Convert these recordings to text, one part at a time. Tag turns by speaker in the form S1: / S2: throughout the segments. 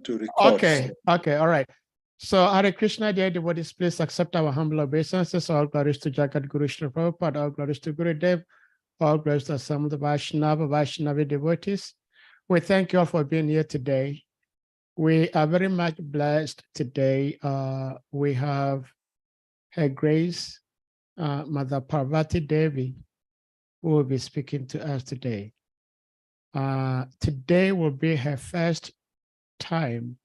S1: to record.
S2: Okay, okay, all right. So, Hare Krishna, dear devotees, please accept our humble obeisances. All glories to Jagat Guru Srila Prabhupada, all glories to Guru Dev, all glories to some of the Vaishnavi devotees. We thank you all for being here today. We are very much blessed today. We have Her Grace, Mother Parvati Devi, who will be speaking to us today. Today will be her first time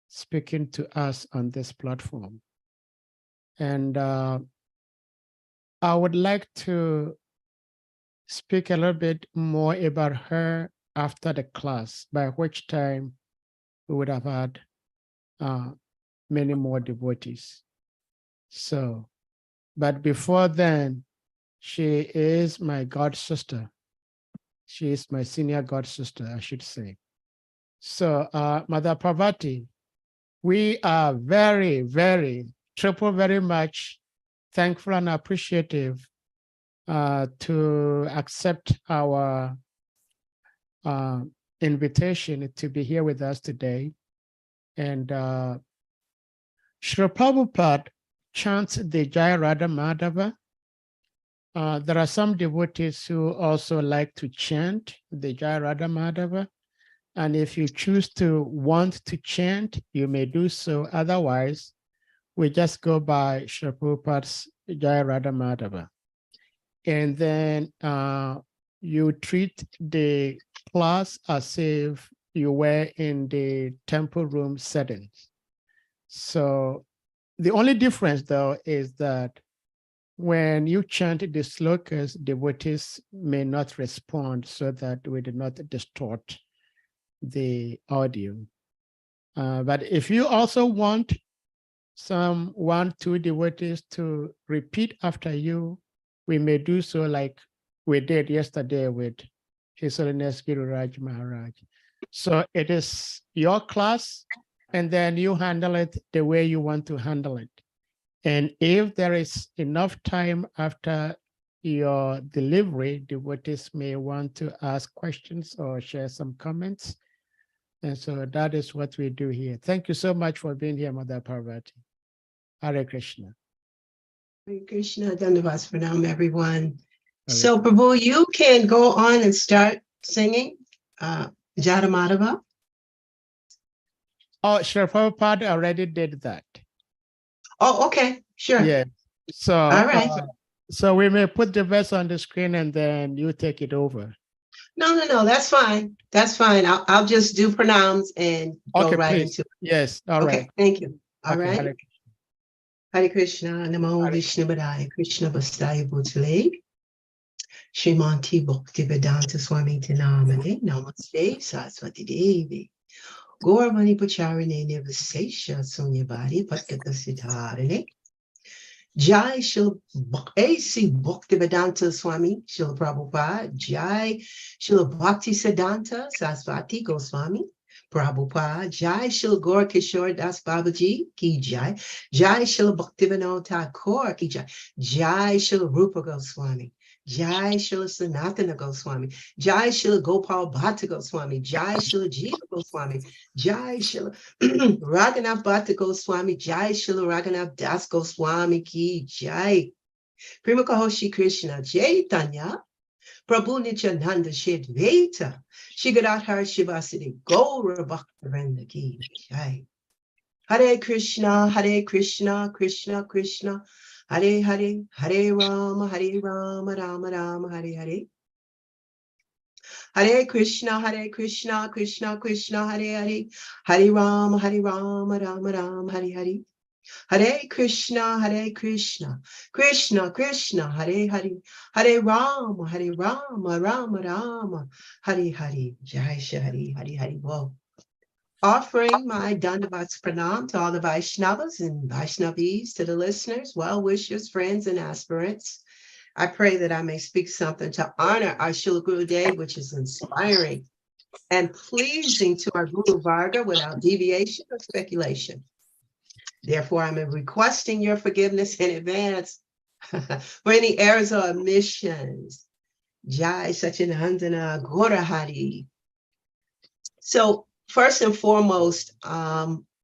S2: speaking to us on this platform. And I would like to speak a little bit more about her after the class, by which time we would have had many more devotees. So, but before then, she is my god sister. She is my senior god sister, I should say. So, Mother Parvati, we are very, very much thankful and appreciative to accept our invitation to be here with us today. And Srila Prabhupada chants the Jai Radha Madhava. There are some devotees who also like to chant the Jai Radha Madhava. And if you choose to want to chant, you may do so. Otherwise, we just go by Srila Prabhupada's Jai Radha Madhava. And then you treat the class as if you were in the temple room settings. So the only difference, though, is that when you chant the slokas, devotees may not respond so that we do not distort the audio. But if you also want some 1-2 devotees to repeat after you, we may do so like we did yesterday with His Holiness Guru Raj Maharaj. So it is your class, and then you handle it the way you want to handle it. And if there is enough time after your delivery, devotees may want to ask questions or share some comments. And so that is what we do here. Thank you so much for being here, Mother Parvati. Hare Krishna.
S3: Hare Krishna, Dandavas Pranam, everyone. So, Prabhu, you can go on and start singing Jada Madhava.
S2: Oh, Srila Prabhupada already did that.
S3: Oh, okay, sure.
S2: Yeah. So,
S3: all right.
S2: So we may put the verse on the screen and then you take it over.
S3: No, that's fine. That's fine. I'll just do pranams and go right into it.
S2: Yes, all
S3: right.
S2: Okay,
S3: thank you. All
S2: okay,
S3: right. Hare Krishna, Namo Vishnu Padaya, Krishna Vastaya Bhutale, Shrimanti Bhakti Vedanta Swami Tinamane, Namaste, Saraswati Devi, Gauravani Pacharane, Nivasesha, Sunyabadi, Patkata Siddharane, Jai Shil A.C. Bhakti Vedanta Swami, Shila Prabhupada, Jai Shila Bhakti Siddhanta, Saraswati Goswami, Prabhupada, Jai Shila Gaur Kishore Das Babaji, Ki Jai, Jai Shila Bhaktivinoda Thakur, Ki Jai, Jai Shila Rupa Goswami, Jai Shila Sanatana Goswami, Jai Shila Gopal Bhatta Goswami, Jai Shila Jiva Goswami, Jai Shila Raghunath Bhatta Goswami, Jai Shila Raghunath Das Goswami, Ki Jai, Primakahoshi Krishna, Chaitanya, Prabhu Nityananda Shedvaita, Shigadadhar Shivasidi, Gaura Bhaktivinoda Ki Jai. Hare Krishna, Krishna Krishna, Hare Hare, Hare Rama, Rama Rama, Hare Hare. Hare Krishna, Krishna Krishna, Hare Hare, Hare Rama, Rama Rama, Hare Hare. Hare Krishna, Krishna Krishna, Hare Hare, Hare Rama, Rama Rama, Hare Hare. Jai Shri Hare Hare Bo. Offering my Dandavats Pranam to all the Vaishnavas and Vaishnavis, to the listeners, well-wishers, friends, and aspirants. I pray that I may speak something to honor our Srila Guru Dev, which is inspiring and pleasing to our Guru Varga without deviation or speculation. Therefore, I'm requesting your forgiveness in advance for any errors or omissions. Jai Sachinandana Gaura Hari. So first and foremost,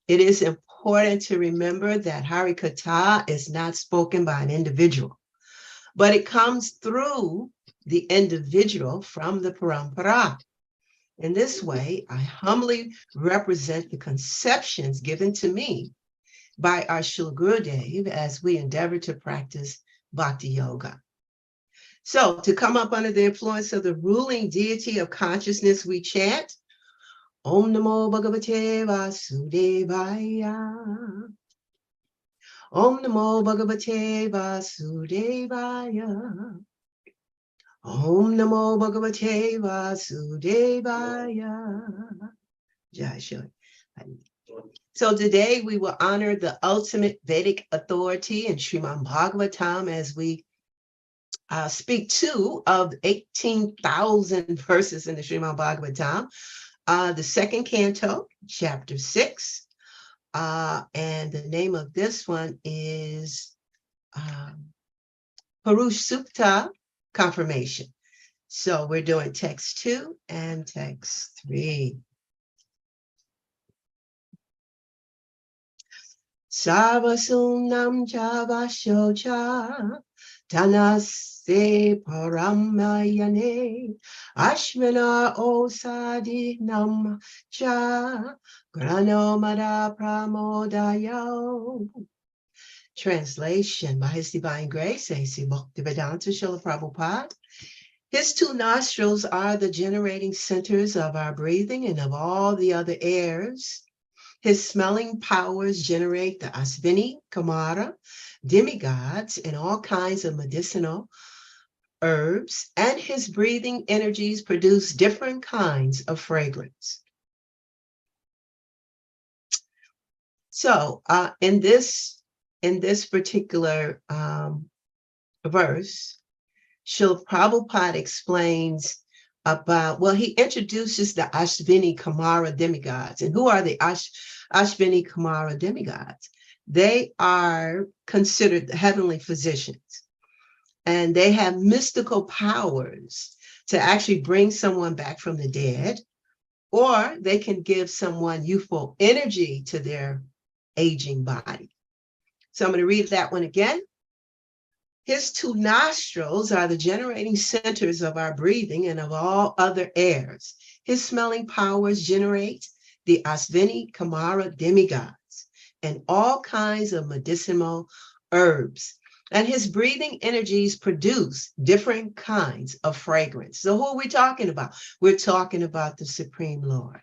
S3: it is important to remember that Harikatha is not spoken by an individual, but it comes through the individual from the Parampara. In this way, I humbly represent the conceptions given to me by our Srila Gurudev as we endeavor to practice Bhakti Yoga. So to come up under the influence of the ruling deity of consciousness, we chant, Om Namo Bhagavate Vasudevaya. Om Namo Bhagavate Vasudevaya. Om Namo Bhagavate Vasudevaya. Jai Shri. So today we will honor the ultimate Vedic authority in Srimad Bhagavatam as we speak two of 18,000 verses in the Srimad Bhagavatam. The second canto, chapter 6, and the name of this one is Purush Sukta Confirmation. So we're doing text 2 and text 3. Sarvasunam Javashocha Tanase Paramayane Ashvina Osadinam Cha Granomada Pramodayo. Translation by His Divine Grace, A.C. Bhaktivedanta Srila Prabhupada. His two nostrils are the generating centers of our breathing and of all the other airs. His smelling powers generate the Asvini, Kamara, demigods, and all kinds of medicinal herbs, and his breathing energies produce different kinds of fragrance. So in this particular verse, Srila Prabhupada explains about, well, he introduces the Ashvini Kamara demigods. And who are the Ashvini Kamara demigods? They are considered the heavenly physicians, and they have mystical powers to actually bring someone back from the dead, or they can give someone youthful energy to their aging body. So I'm going to read that one again. His two nostrils are the generating centers of our breathing and of all other airs. His smelling powers generate the Asvini Kamara demigods and all kinds of medicinal herbs. And his breathing energies produce different kinds of fragrance. So who are we talking about? We're talking about the Supreme Lord.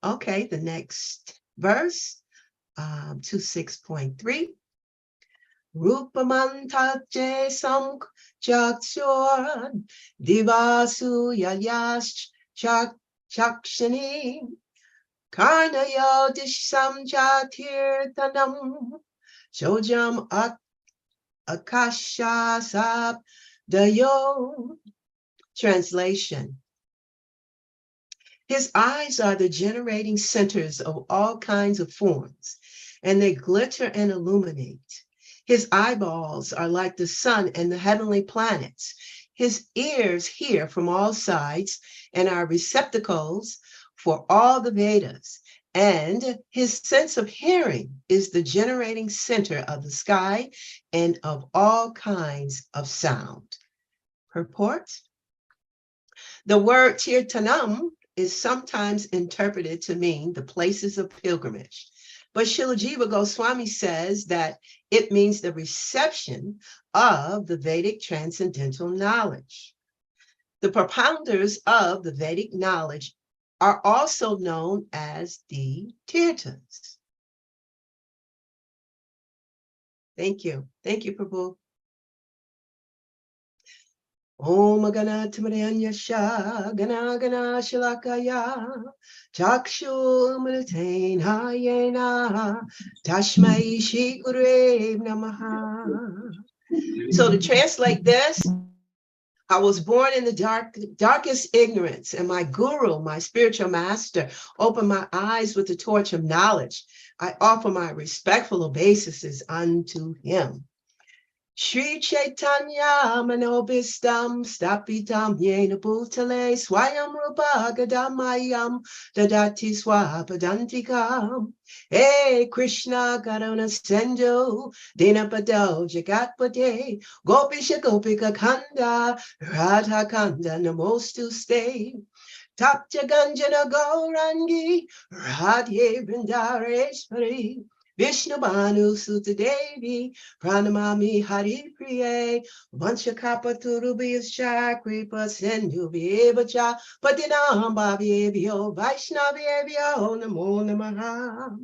S3: Okay, the next verse, 26.3. Rupamantaje sam chakshor divasu yayash chakshani karnayo disham jatirtanam shojam akasha sabdayo. Translation. His eyes are the generating centers of all kinds of forms, and they glitter and illuminate. His eyeballs are like the sun and the heavenly planets. His ears hear from all sides and are receptacles for all the Vedas. And his sense of hearing is the generating center of the sky and of all kinds of sound. Purport. The word Tirthanam is sometimes interpreted to mean the places of pilgrimage. But Srila Jiva Goswami says that it means the reception of the Vedic transcendental knowledge. The propounders of the Vedic knowledge are also known as the Tirthas. Thank you. Thank you, Prabhu. Om Gana Timaranyasha Gana Gana Shilakaya Chakshu Militain Hayena Tashmai Shri Gurudev Namaha. So to translate this, I was born in the darkest ignorance, and my guru, my spiritual master, opened my eyes with the torch of knowledge. I offer my respectful obeisances unto him. Shri Chaitanya Manobistam Stapitam Yena Bhutale Swayam Rupa Gadamayam Dadati Swapadantikam. Hey Krishna Karuna Sendo Dinapado Jagatpate Gopisha Gopika Kanda Radha Kanda Namostu Stay Tapta Ganjana Gaurangi Radhe Vrindareshwari Vishnu Bhanu Sutta Devi Pranamami Hari Priye Vanshakapa Turubhya Shakripa Sendhu Vyevacha Patinam Bhavyebhyo Vaishnavyerbhyo Namo Namaha.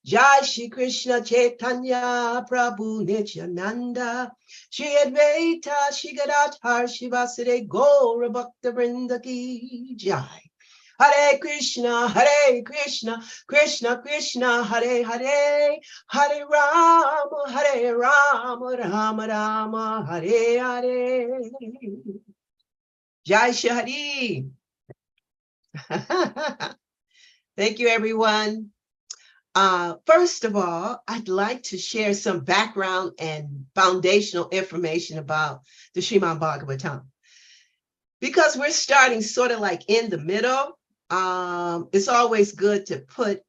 S3: Jai Shri Krishna Chaitanya Prabhu Nityananda Shri Advaita Shri Gadadhar Shivasade Gaura Bhakta Vrinda Ki Jai. Hare Krishna, Krishna Krishna, Hare Hare, Hare Rama, Rama Rama, Hare Hare. Jai Shri Hari. Thank you, everyone. First of all, I'd like to share some background and foundational information about the Srimad Bhagavatam. Because we're starting sort of like in the middle, it's always good to put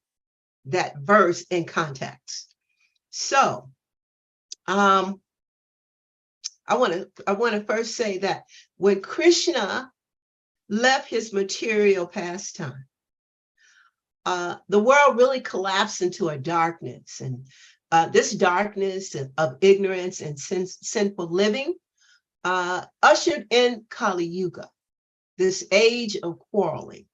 S3: that verse in context. So I want to first say that when Krishna left his material pastime, the world really collapsed into a darkness, and this darkness of ignorance and sinful living ushered in Kali Yuga, this age of quarreling.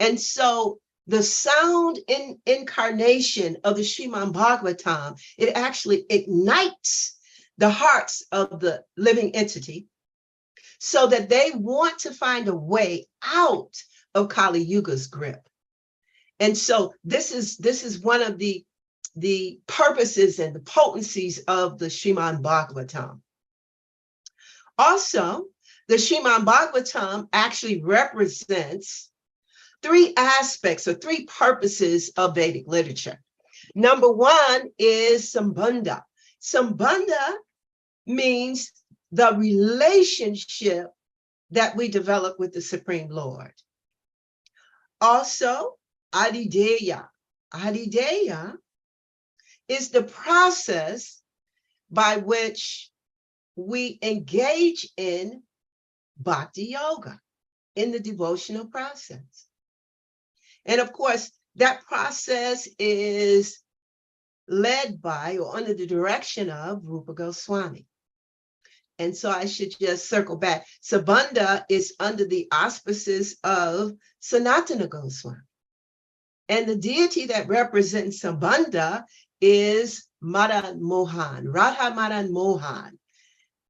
S3: And so the sound incarnation of the Srimad Bhagavatam, it actually ignites the hearts of the living entity so that they want to find a way out of Kali Yuga's grip. And so this is one of the purposes and the potencies of the Srimad Bhagavatam. Also, the Srimad Bhagavatam actually represents three aspects or three purposes of Vedic literature. Number one is Sambandha. Sambandha means the relationship that we develop with the Supreme Lord. Also, Adideya. Adideya is the process by which we engage in bhakti yoga, in the devotional process. And of course, that process is led by or under the direction of Rupa Goswami. And so I should just circle back. Sambandha is under the auspices of Sanatana Goswami. And the deity that represents Sambandha is Madan Mohan, Radha Madan Mohan.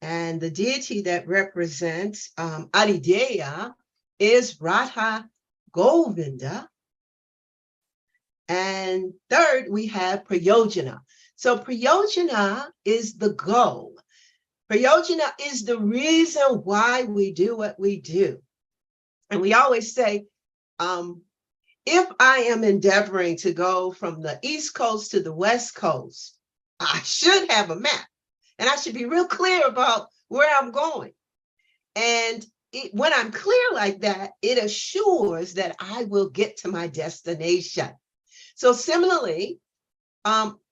S3: And the deity that represents Adideya is Radha Govinda. And third, we have Prayojana. So Prayojana is the goal. Prayojana is the reason why we do what we do. And we always say, if I am endeavoring to go from the East Coast to the West Coast, I should have a map. And I should be real clear about where I'm going. And when I'm clear like that, it assures that I will get to my destination. So similarly,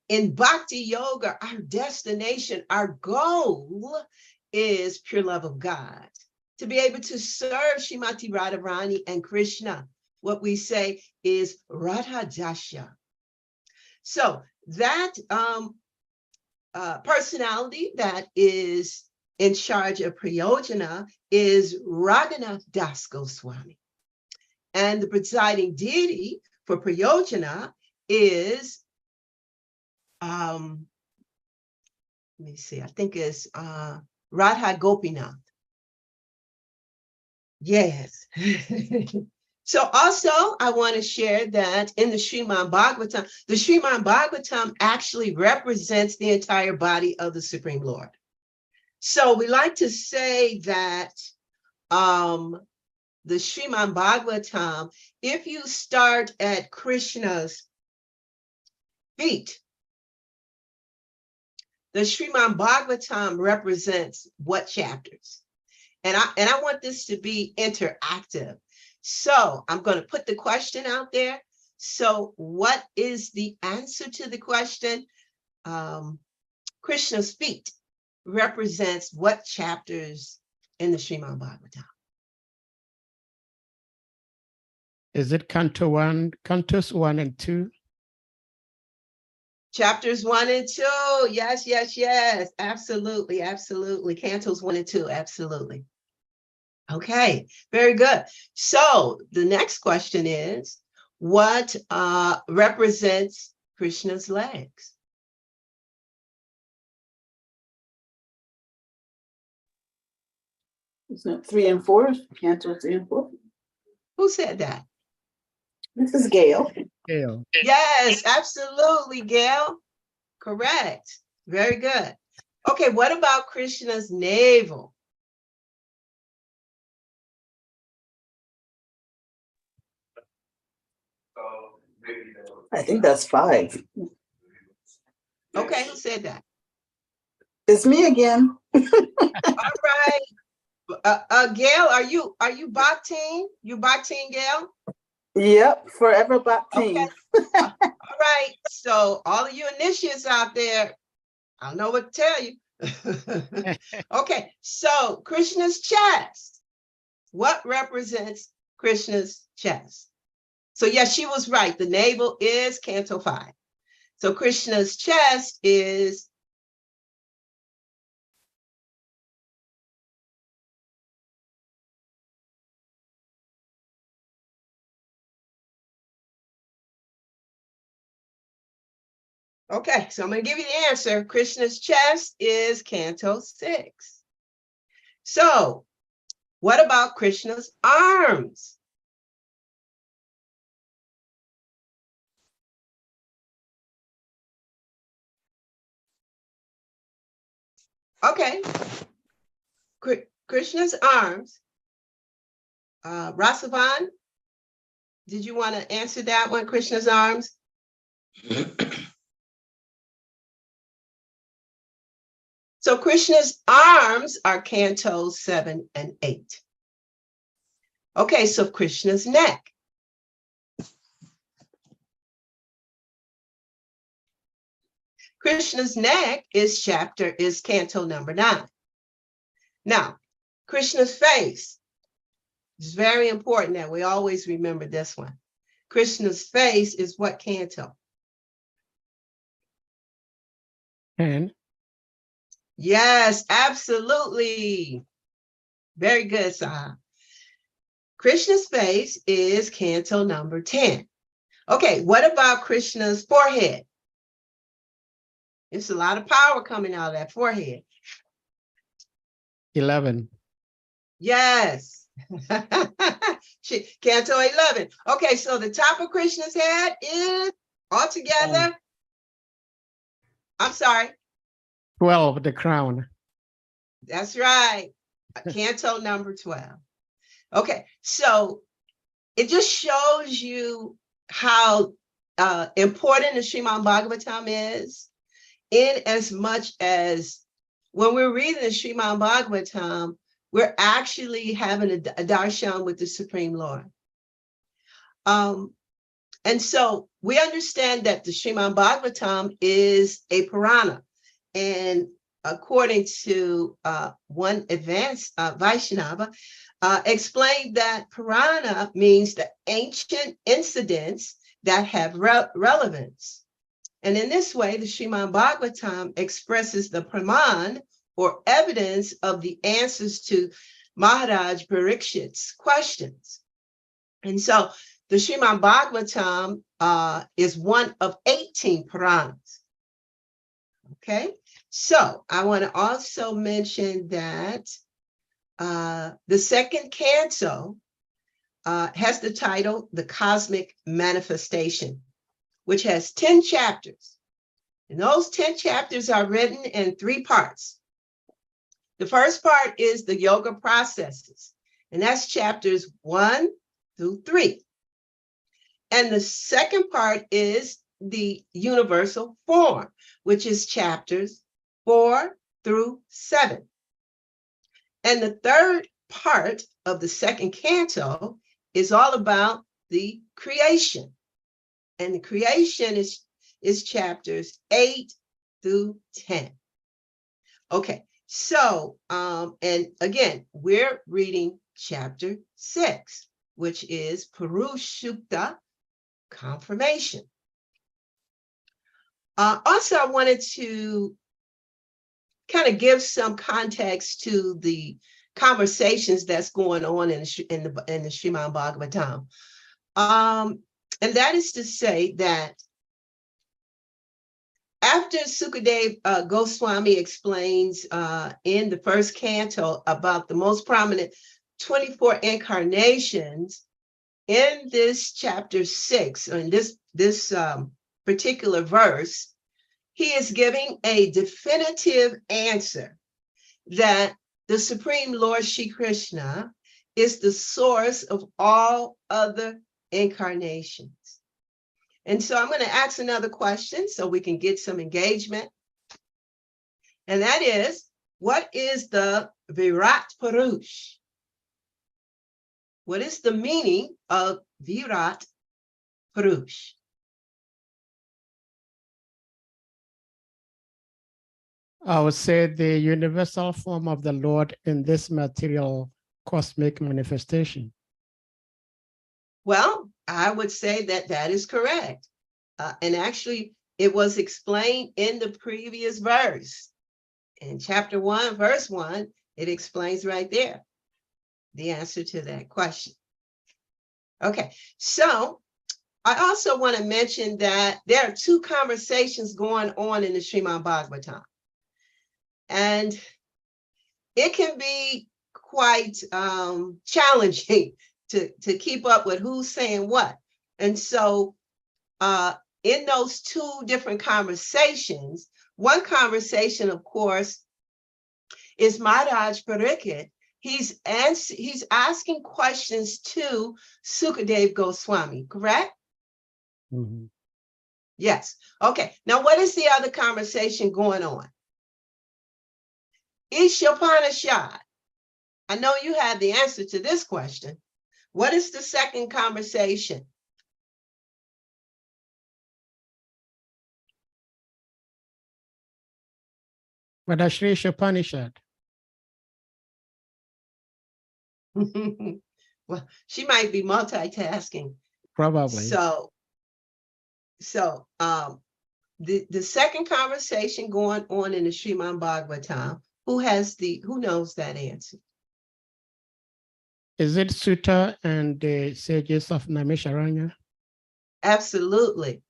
S3: in Bhakti Yoga, our destination, our goal is pure love of God. To be able to serve Srimati Radharani and Krishna, what we say is Radha Dasya. So that personality that is in charge of Prayojana is Raghunath Das Goswami. And the presiding deity for Prayojana is, let me see, I think it's Radha Gopinath. Yes. So also, I want to share that in the Srimad Bhagavatam actually represents the entire body of the Supreme Lord. So we like to say that the Srimad Bhagavatam, if you start at Krishna's feet, the Srimad Bhagavatam represents what chapters? And I want this to be interactive. So I'm going to put the question out there. So what is the answer to the question? Krishna's feet represents what chapters in the Srimad Bhagavatam?
S2: Is it Canto 1, Cantos 1 and 2?
S3: Chapters 1 and 2. Yes, yes, yes. Absolutely, absolutely. Cantos 1 and 2. Absolutely. Okay, very good. So the next question is, what represents Krishna's legs?
S1: Isn't it 3 and 4? Canto 3 and 4.
S3: Who said that?
S1: This is Gail.
S2: Gail.
S3: Yes, absolutely, Gail. Correct. Very good. Okay, what about Krishna's navel?
S1: I think that's 5.
S3: Okay, who said that?
S1: It's me again.
S3: All right. Gail, are you Bhaktin? You Bhaktin, Gail?
S1: Yep, forever Bhakti.
S3: Okay. All right. So all of you initiates out there, I don't know what to tell you. Okay, so Krishna's chest. What represents Krishna's chest? So yes, she was right. The navel is Canto 5. So Krishna's chest is okay, so I'm going to give you the answer. Krishna's chest is Canto 6. So what about Krishna's arms? Okay, Krishna's arms. Rasavan, did you want to answer that one, Krishna's arms? So Krishna's arms are Cantos 7 and 8. Okay, so Krishna's neck. Krishna's neck is Canto number 9. Now, Krishna's face. It's very important that we always remember this one. Krishna's face is what canto?
S2: 10.
S3: Yes, absolutely. Very good, Saha. Krishna's face is Canto number 10. Okay, what about Krishna's forehead? It's a lot of power coming out of that forehead.
S2: 11.
S3: Yes. Canto 11. Okay, so the top of Krishna's head is altogether, I'm sorry.
S2: 12, the crown.
S3: That's right. Canto number 12. Okay, so it just shows you how important the Srimad Bhagavatam is, in as much as when we're reading the Srimad Bhagavatam, we're actually having a darshan with the Supreme Lord. And so we understand that the Srimad Bhagavatam is a Purana. And according to one advanced Vaishnava, explained that Purana means the ancient incidents that have relevance. And in this way, the Srimad Bhagavatam expresses the praman, or evidence of the answers to Maharaj Parikshit's questions. And so the Srimad Bhagavatam is one of 18 Puranas. Okay, so I want to also mention that the second canto has the title, The Cosmic Manifestation, which has 10 chapters. And those 10 chapters are written in 3 parts. The first part is the yoga processes, and that's chapters 1 through 3. And the second part is the universal form, which is chapters 4 through 7. And the third part of the second canto is all about the creation. And the creation is chapters 8 through 10. Okay, so, and again, we're reading chapter 6, which is Purushukta, confirmation. Also, I wanted to kind of give some context to the conversations that's going on in the Srimad Bhagavatam. And that is to say that after Sukadeva Goswami explains in the first canto about the most prominent 24 incarnations, in this chapter 6, or in this particular verse, he is giving a definitive answer that the Supreme Lord Shri Krishna is the source of all other incarnations. And so I'm going to ask another question so we can get some engagement. And that is, what is the Virat Purush? What is the meaning of Virat Purush?
S2: I would say the universal form of the Lord in this material cosmic manifestation.
S3: Well, I would say that that is correct. And actually, it was explained in the previous verse. In chapter 1, verse 1, it explains right there the answer to that question. Okay, so I also want to mention that there are two conversations going on in the Srimad Bhagavatam. And it can be quite challenging to keep up with who's saying what. And so in those two different conversations, one conversation, of course, is Maharaj Pariksit. He's asking questions to Sukadeva Goswami, correct?
S2: Mm-hmm.
S3: Yes. Okay. Now, what is the other conversation going on? Ishopanishad. I know you have the answer to this question. What is the second conversation?
S2: Madashri Ishopanishad.
S3: Well, she might be multitasking.
S2: Probably.
S3: So the second conversation going on in the Srimad Bhagavatam, who knows that answer?
S2: Is it Sutta and the sages of Naimisharanya?
S3: Absolutely.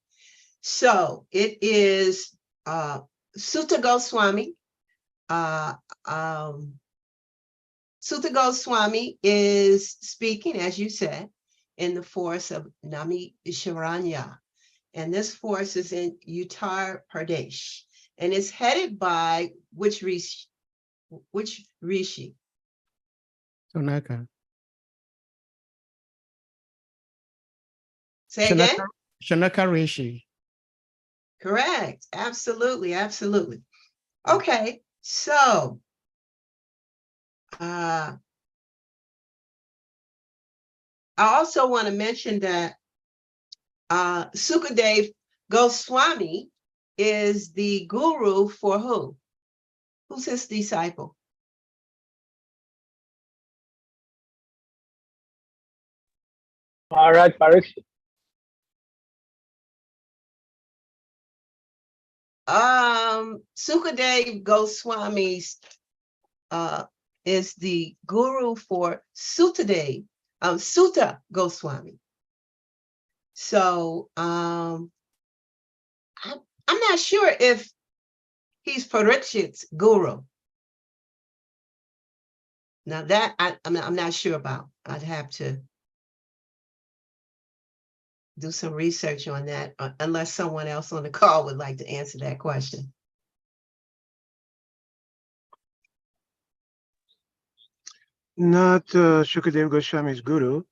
S3: So it is Sutta Goswami. Sutta Goswami is speaking, as you said, in the forest of Naimisharanya. And this forest is in Uttar Pradesh. And it's headed by which rishi?
S2: Sonaka.
S3: Say again?
S2: Shanaka Rishi.
S3: Correct. Absolutely. Absolutely. Okay. So I also want to mention that Sukadeva Goswami is the guru for who? Who's his disciple?
S4: Maharaj Pariksit.
S3: Sukadeva Goswami is the guru for Sutta Goswami. So I'm not sure if he's Parikshit's guru. Now that I'm not sure about. I'd have to do some research on that, unless someone else on the call would like to answer that question.
S4: Not Shukadeva Goswami's guru.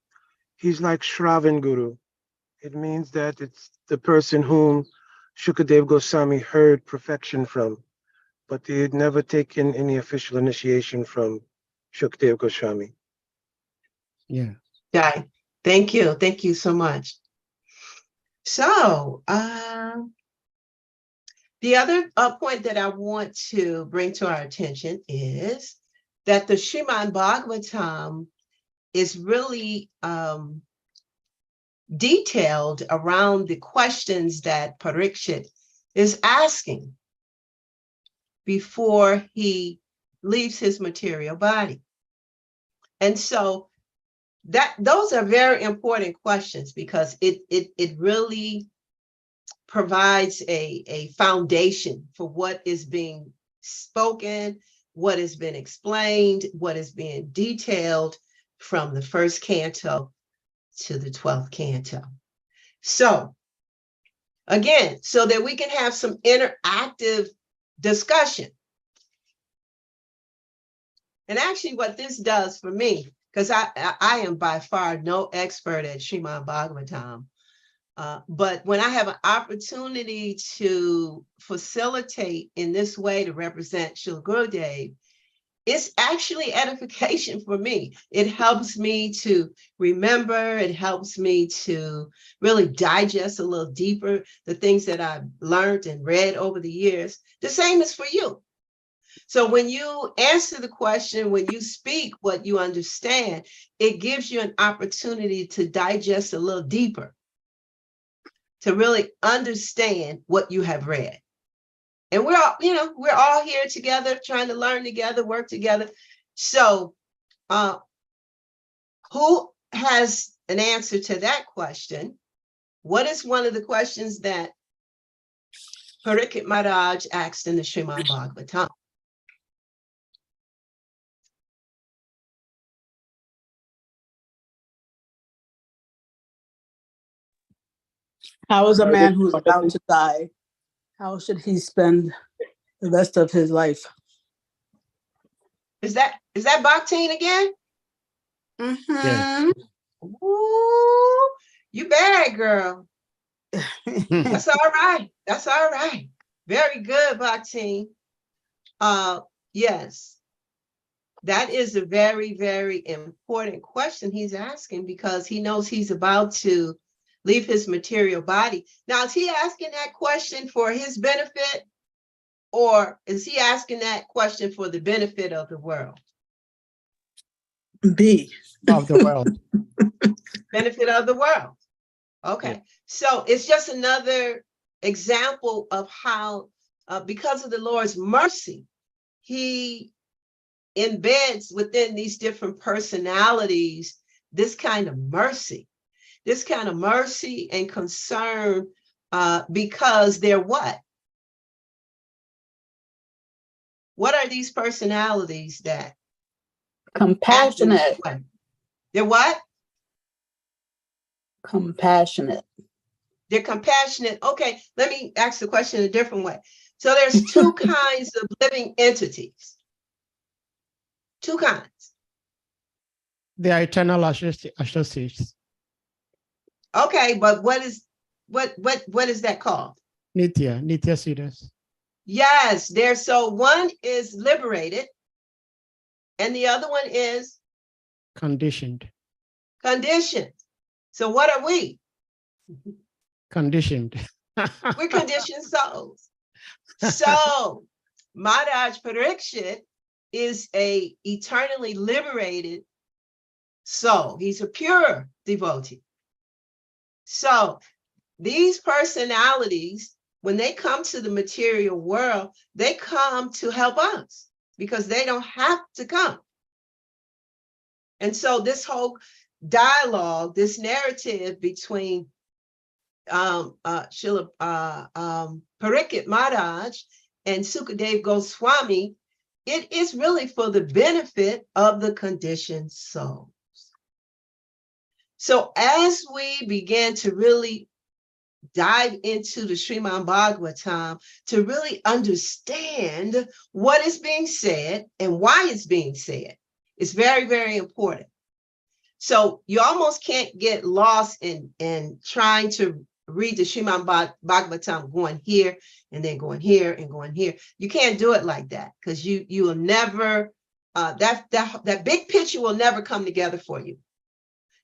S4: He's like Shravan Guru. It means that it's the person whom Shukadeva Goswami heard perfection from. but he had never taken any official initiation from Shukdev Goswami.
S2: Yeah.
S3: Okay. Thank you. Thank you so much. So, the other point that I want to bring to our attention is that the Srimad Bhagavatam is really detailed around the questions that Parikshit is asking before he leaves his material body. And so those are very important questions, because it really provides a foundation for what is being spoken, what has been explained, what is being detailed from the first canto to the 12th canto. So again, so that we can have some interactive discussion. And actually what this does for me, because I am by far no expert at Srimad Bhagavatam, but when I have an opportunity to facilitate in this way to represent Srila Gurudev, it's actually edification for me. It helps me to remember, it helps me to really digest a little deeper the things that I've learned and read over the years. The same is for you. So when you answer the question, when you speak what you understand, it gives you an opportunity to digest a little deeper, to really understand what you have read. And we're all, we're all here together, trying to learn together, work together. So who has an answer to that question? What is one of the questions that Parikshit Maharaj asked in the Srimad Bhagavatam?
S1: How is a man who's about to die? How should he spend the rest of his life?
S3: Is that Bhakteen again?
S2: Yes.
S3: Ooh, you bad, girl. That's all right. That's all right. Very good, Bhakteen. Yes, that is a very, very important question he's asking, because he knows he's about to leave his material body. Now, is he asking that question for his benefit, or is he asking that question for the benefit of the world?
S1: B.
S2: Of the world.
S3: Benefit of the world. Okay.
S2: Yeah.
S3: So it's just another example of how, because of the Lord's mercy, he embeds within these different personalities this kind of mercy and concern, because they're what? What are these personalities that?
S1: Compassionate.
S3: They're what?
S1: Compassionate.
S3: They're compassionate. Okay, let me ask the question a different way. So there's two kinds of living entities. Two kinds.
S2: They are eternal associates.
S3: Okay, but what is that called?
S2: Nitya Siddhas.
S3: Yes, there's, so one is liberated and the other one is
S2: Conditioned.
S3: conditioned. So what are we?
S2: Conditioned.
S3: We're conditioned souls. So Maharaj Parikshit is a eternally liberated soul. He's a pure devotee. So these personalities, when they come to the material world, they come to help us because they don't have to come. And so this whole dialogue, this narrative between Srila Parikshit Maharaj and Sukadev Goswami, it is really for the benefit of the conditioned souls. So as we begin to really dive into the Srimad Bhagavatam to really understand what is being said and why it's being said, it's very, very important. So you almost can't get lost in trying to read the Srimad Bhagavatam going here and then going here and going here. You can't do it like that because you will never, that big picture will never come together for you.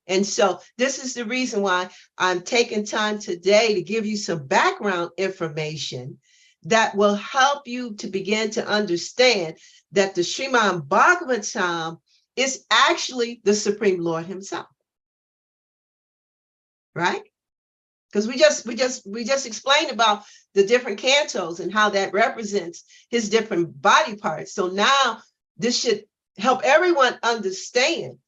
S3: And so this is the reason why I'm taking time today to give you some background information that will help you to begin to understand that the Srimad Bhagavatam is actually the Supreme Lord himself. Right? Because we just explained about the different cantos and how that represents his different body parts. So now this should help everyone understand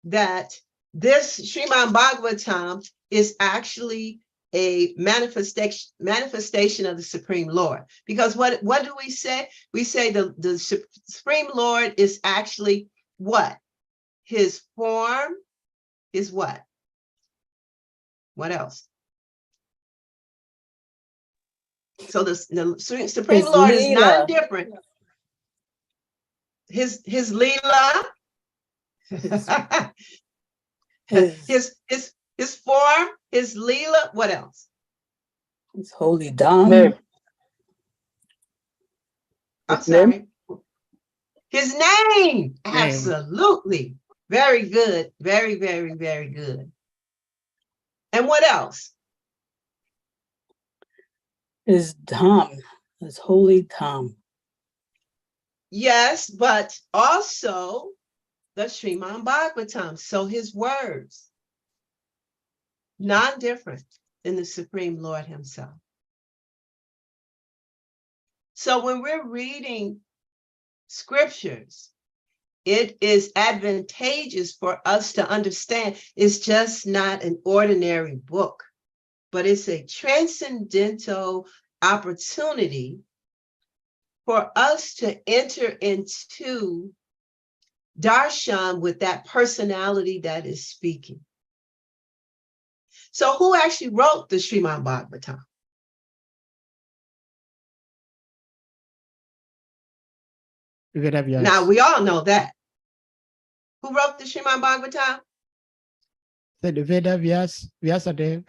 S3: that this Srimad Bhagavatam is actually a manifestation of the Supreme Lord. Because what do we say? We say the Supreme Lord is actually what? His form is what? What else? So the Supreme
S1: His
S3: Lord is
S1: Leela.
S3: non-different. His Leela, his form, his Leela, what else?
S1: His holy Dham.
S4: Name.
S3: I'm
S4: His name?
S3: sorry. His name, absolutely. Very good, very, very, very good. And what else?
S1: His Dham, his holy Dham.
S3: Yes, but also the Srimad Bhagavatam. So his words, non-different than the Supreme Lord himself. So when we're reading scriptures, it is advantageous for us to understand it's just not an ordinary book, but it's a transcendental opportunity for us to enter into darshan with that personality that is speaking. So who actually wrote the Srimad Bhagavatam? Now we all know that. Who wrote the Srimad Bhagavatam?
S2: The Veda Vyasadeva.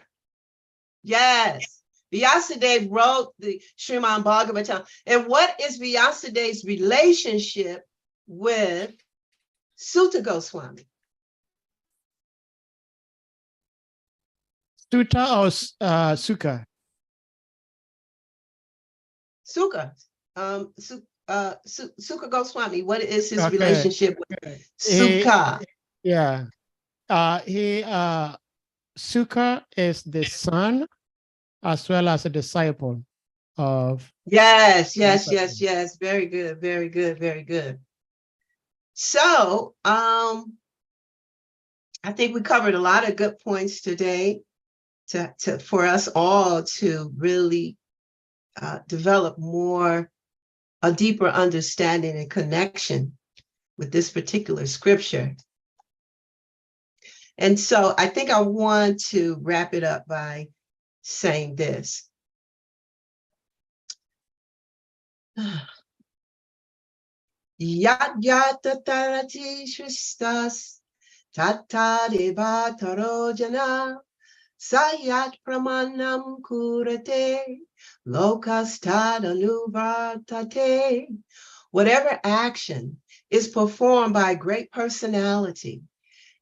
S3: Yes, Vyasadeva wrote the Srimad Bhagavatam. And what is Vyasadev's relationship with Sutta Goswami?
S2: Sutta or Sukha?
S3: Sukha. Sukha Goswami. What is his relationship with Sukha?
S2: Sukha is the son as well as a disciple of.
S3: Yes. Very good, very good, very good. So I think we covered a lot of good points today for us all to really develop a deeper understanding and connection with this particular scripture. And so I think I want to wrap it up by saying this. Yat yat tatarati shristas tatareva tarojana sayat pramanam kurate lokastadanuvartate. Whatever action is performed by a great personality,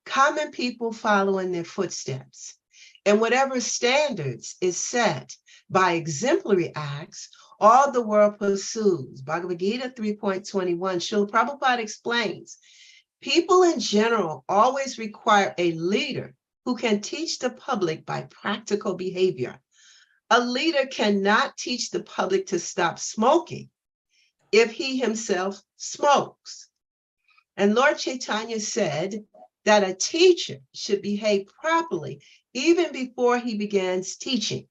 S3: common people follow in their footsteps, and whatever standards is set by exemplary acts, all the world pursues. Bhagavad Gita 3.21, Srila Prabhupada explains, people in general always require a leader who can teach the public by practical behavior. A leader cannot teach the public to stop smoking if he himself smokes. And Lord Chaitanya said that a teacher should behave properly even before he begins teaching.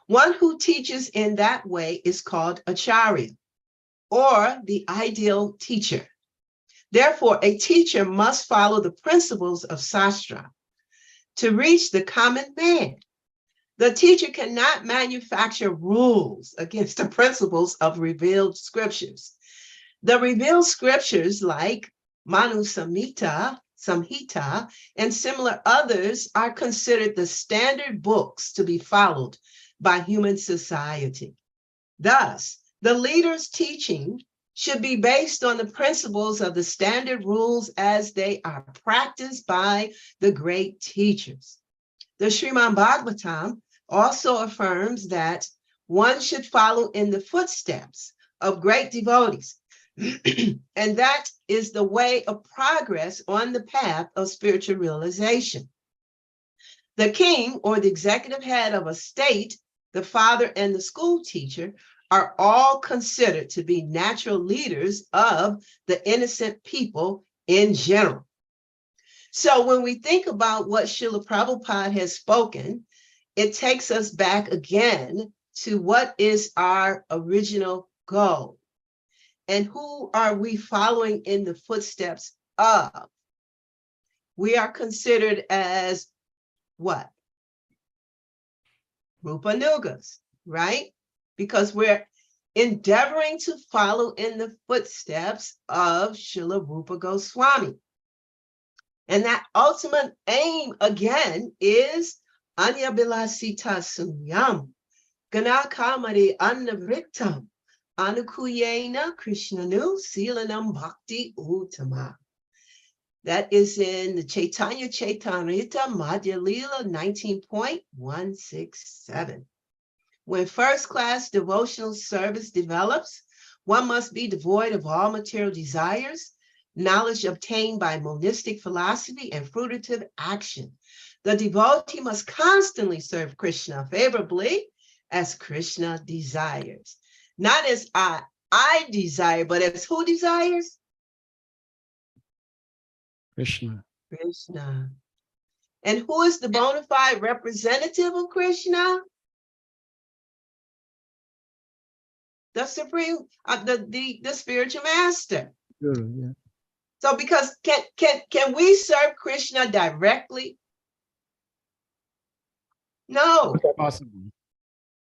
S3: One who teaches in that way is called acharya, or the ideal teacher. Therefore, a teacher must follow the principles of Shastra to reach the common man. The teacher cannot manufacture rules against the principles of revealed scriptures. The revealed scriptures like Manu Samhita, Samhita, and similar others are considered the standard books to be followed by human society. Thus, the leader's teaching should be based on the principles of the standard rules as they are practiced by the great teachers. The SRIMAD BHAGAVATAM also affirms that one should follow in the footsteps of great devotees, and that is the way of progress on the path of spiritual realization. The king or the executive head of a state, the father and the school teacher are all considered to be natural leaders of the innocent people in general. So when we think about what Srila Prabhupada has spoken, it takes us back again to what is our original goal and who are we following in the footsteps of. We are considered as what? Rupanugas, right? Because we're endeavoring to follow in the footsteps of Srila Rupa Goswami. And that ultimate aim, again, is Anyabilasita Sunyam, Ganakamari Annavritam, Anukuyena Krishnanu Silanam Bhakti Uttama. That is in the Chaitanya Chaitamrita Madhya Leela 19.167. When first-class devotional service develops, one must be devoid of all material desires, knowledge obtained by monistic philosophy, and fruitive action. The devotee must constantly serve Krishna favorably as Krishna desires. Not as I desire, but as who desires?
S2: Krishna.
S3: Krishna. And who is the bona fide representative of Krishna? The supreme, the spiritual master.
S2: Guru, yeah.
S3: So because can we serve Krishna directly? No.
S2: Possible.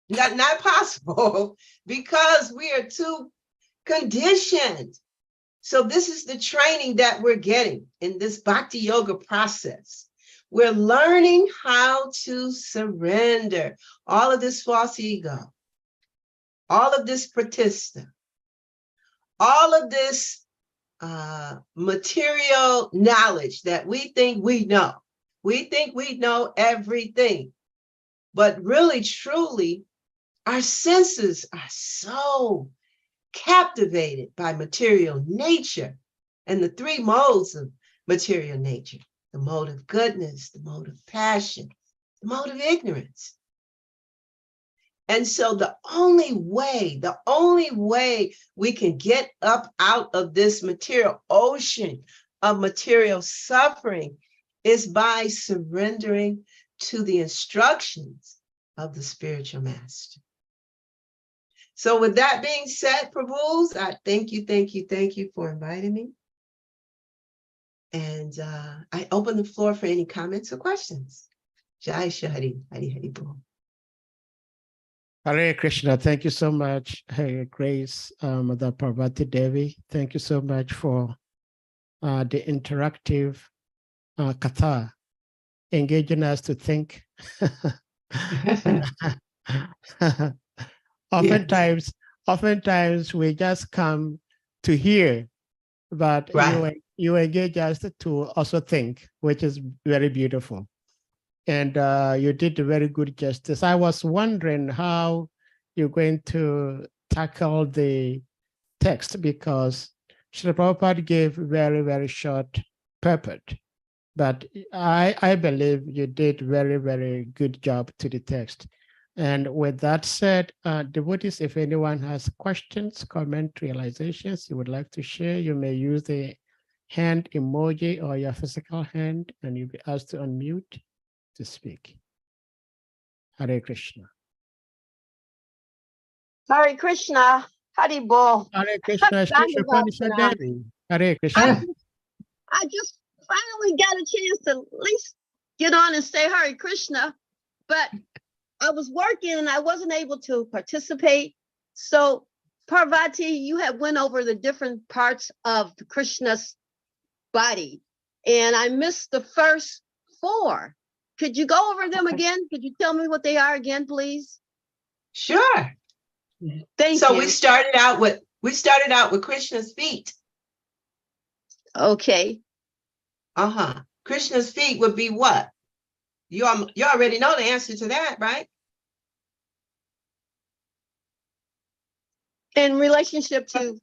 S3: Not possible, because we are too conditioned. So this is the training that we're getting in this bhakti yoga process. We're learning how to surrender all of this false ego, all of this pratista, all of this material knowledge that we think we know. We think we know everything, but really, truly, our senses are so captivated by material nature and the three modes of material nature: the mode of goodness, the mode of passion, the mode of ignorance. And so the only way we can get up out of this material ocean of material suffering is by surrendering to the instructions of the spiritual master. So with that being said, Prabhus, I thank you for inviting me. And I open the floor for any comments or questions. Jai Shri Hari Hari Bol.
S2: Hare Krishna, thank you so much, Her Grace, Mother Parvati Devi. Thank you so much for the interactive katha, engaging us to think. Oftentimes we just come to hear, but
S3: Right.
S2: you engage us to also think, which is very beautiful. And you did a very good justice. I was wondering how you're going to tackle the text, because Srila Prabhupada gave very, very short purport. But I believe you did very, very good job to the text. And with that said, devotees, if anyone has questions, comment, realizations you would like to share, you may use the hand emoji or your physical hand, and you'll be asked to unmute to speak. Hare Krishna.
S5: Hare Krishna, Hari Bol.
S2: Hare Krishna,
S5: Bhagavatam.
S2: Hare Krishna.
S5: I just finally got a chance to at least get on and say Hare Krishna, but I was working and I wasn't able to participate. So Parvati, you had went over the different parts of Krishna's body. and I missed the first 4. Could you go over them again? Could you tell me what they are again, please?
S3: Sure.
S5: Thank
S3: So
S5: you.
S3: we started out with Krishna's feet.
S5: Okay.
S3: Krishna's feet would be what? You already know the answer to that, right?
S5: In relationship to,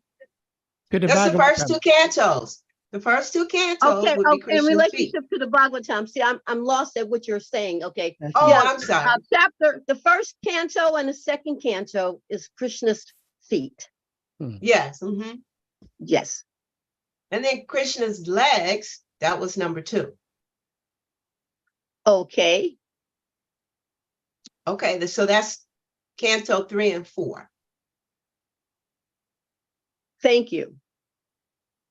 S3: That's the first 2 cantos. The first 2 cantos
S5: okay,
S3: would be
S5: in
S3: Krishna's feet.
S5: relationship to the Bhagavatam. See, I'm lost at what you're saying. Okay.
S3: Oh,
S5: Yeah,
S3: I'm sorry.
S5: the first canto and the second canto is Krishna's feet.
S3: Yes.
S5: Yes.
S3: And then Krishna's legs, that was number 2.
S5: Okay.
S3: Okay, so that's canto 3 and 4.
S5: Thank you.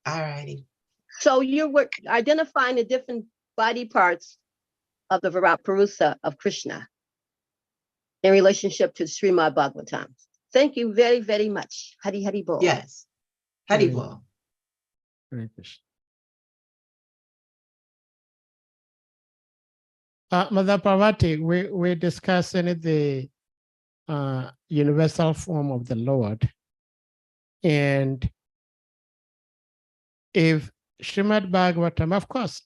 S3: All righty.
S5: So you were identifying the different body parts of the Purusa of Krishna in relationship to Srimad Bhagavatam. Thank you very, very much. Hari Hari Bol.
S3: Yes. Hari Bol.
S2: Hare Krishna. Mother Parvati, we're discussing the universal form of the Lord. And if Srimad Bhagavatam, of course,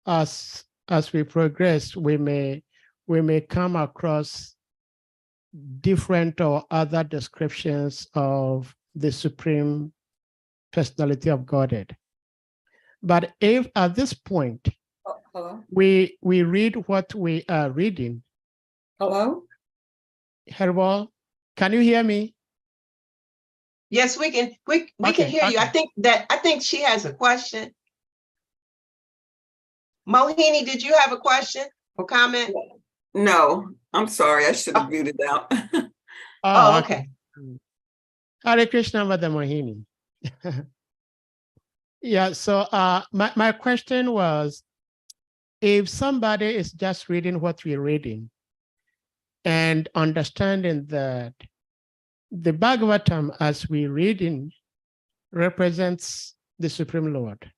S2: as we progress, we may come across different or other descriptions of the Supreme Personality of Godhead. But if at this point,
S6: Hello?
S2: we read what we are reading.
S6: Hello?
S2: Herbal, can you hear me?
S3: Yes, we can
S2: Okay,
S3: hear you.
S2: okay.
S3: I think she has a question. Mohini, did you have a question or comment?
S6: No, I'm sorry. I should have muted out.
S3: Oh, okay.
S2: Hare Krishna, Mother Mohini. Yeah, so my question was, if somebody is just reading what we're reading and understanding that the Bhagavatam, as we're reading, represents the Supreme Lord.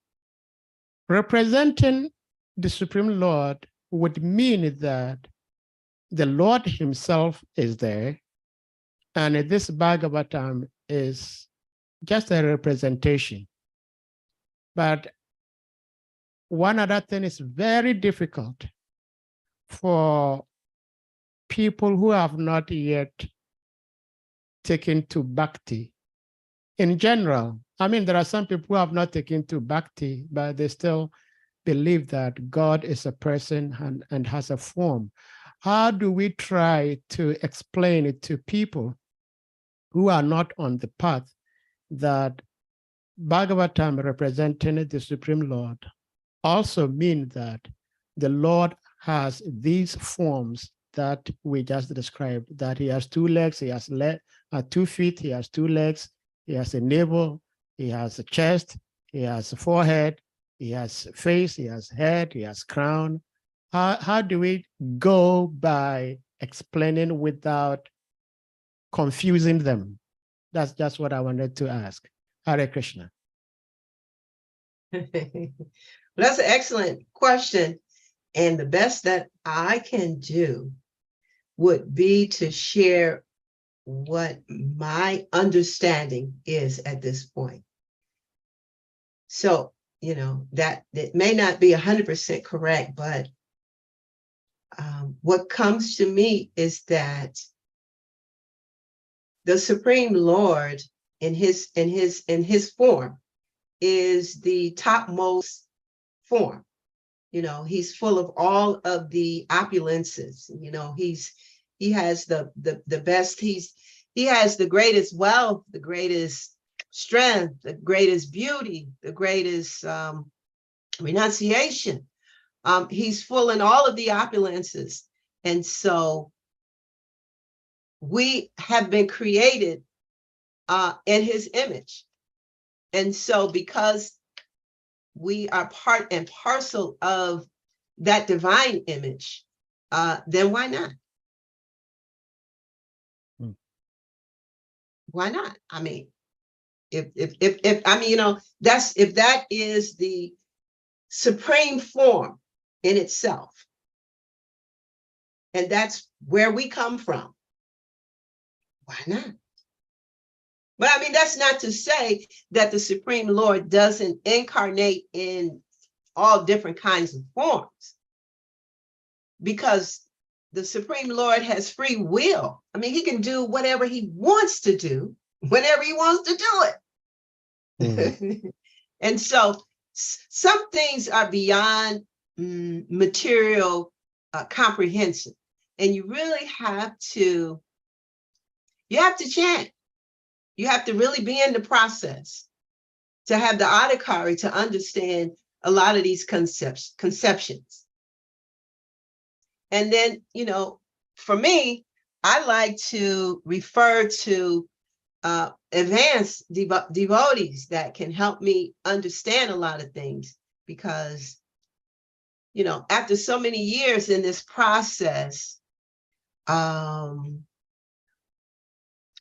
S2: Representing the Supreme Lord would mean that the Lord himself is there, and this Bhagavatam is just a representation. But one other thing is very difficult for people who have not yet taken to bhakti. In general, I mean, there are some people who have not taken to bhakti, but they still believe that God is a person and has a form. How do we try to explain it to people who are not on the path that Bhagavatam representing the Supreme Lord also mean that the Lord has these forms that we just described, that he has 2 legs, he has 2 feet, he has 2 legs, he has a navel, he has a chest, he has a forehead, he has a face, he has head, he has crown. How do we go by explaining without confusing them? That's just what I wanted to ask. Hare Krishna.
S3: That's an excellent question. And the best that I can do would be to share what my understanding is at this point. So, that it may not be 100% correct, but what comes to me is that the Supreme Lord in his form is the topmost form. He's full of all of the opulences. He has the best, he has the greatest wealth, the greatest strength, the greatest beauty, the greatest renunciation. He's full in all of the opulences. And so we have been created in his image. And so because we are part and parcel of that divine image, then why not? Why not? I mean, if that is the supreme form in itself. And that's where we come from. Why not? But I mean, that's not to say that the Supreme Lord doesn't incarnate in all different kinds of forms, because the Supreme Lord has free will. I mean, he can do whatever he wants to do, whenever he wants to do it. And so some things are beyond material comprehension. And you really have to, chant. You have to really be in the process to have the adhikari to understand a lot of these conceptions. And then, you know, for me, I like to refer to advanced devotees that can help me understand a lot of things, because, you know, after so many years in this process,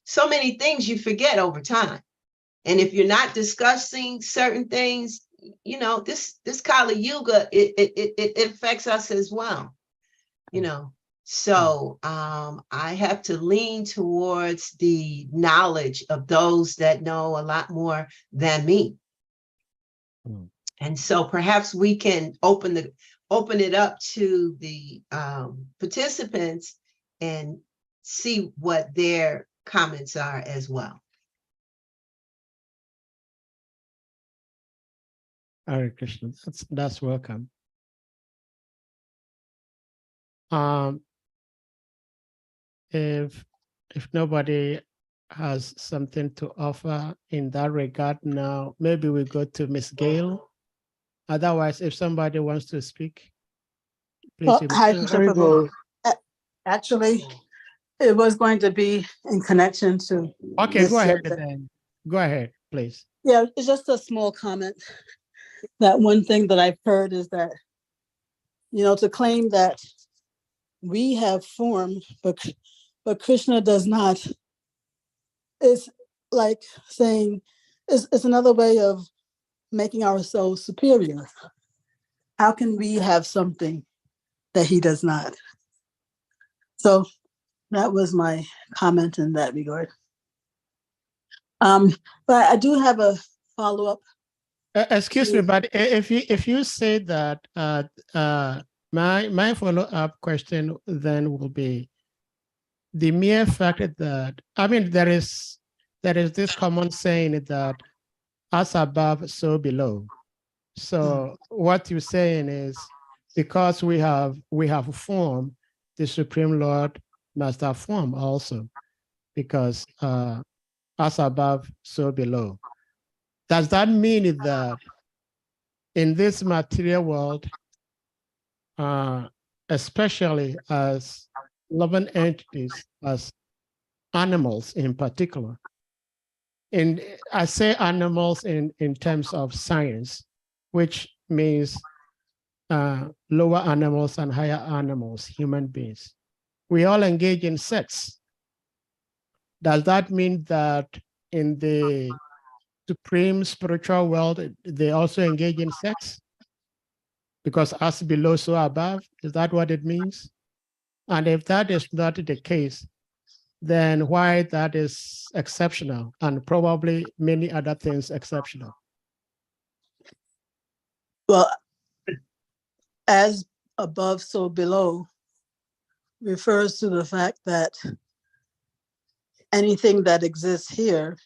S3: so many things you forget over time. And if you're not discussing certain things, you know, this Kali Yuga, it affects us as well, you know. So I have to lean towards the knowledge of those that know a lot more than me. And so perhaps we can open it up to the participants and see what their comments are as well.
S2: Hare Krishna, that's welcome. If nobody has something to offer in that regard now, maybe we go to Miss Gail. Otherwise, if somebody wants to speak, please.
S1: Well, hi, Krishna Prabhu. Actually, it was going to be in connection to.
S2: Okay, go ahead then. Go ahead, please.
S1: Yeah, it's just a small comment. That one thing that I've heard is that, you know, to claim that we have form, but Krishna does not, it's like saying, it's another way of making ourselves superior. How can we have something that he does not? So that was my comment in that regard. But I do have a follow-up.
S2: Excuse me, but if you say that, my follow-up question then will be the mere fact that, I mean, there is this common saying that as above, so below. So what you're saying is, because we have form, the Supreme Lord must have form also, because as above, so below. Does that mean that in this material world, especially as living entities, as animals in particular, and I say animals in terms of science, which means lower animals and higher animals, human beings, we all engage in sex. Does that mean that in the supreme spiritual world, they also engage in sex? Because as below, so above, is that what it means? And if that is not the case, then why that is exceptional and probably many other things exceptional?
S1: Well, as above, so below refers to the fact that anything that exists here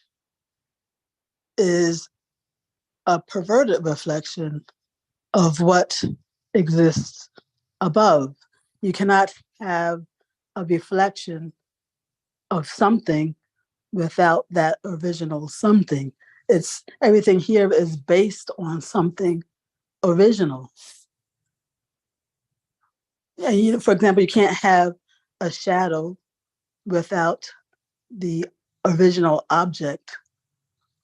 S1: is a perverted reflection of what exists above. You cannot have a reflection of something without that original something. It's everything here is based on something original. And for example, you can't have a shadow without the original object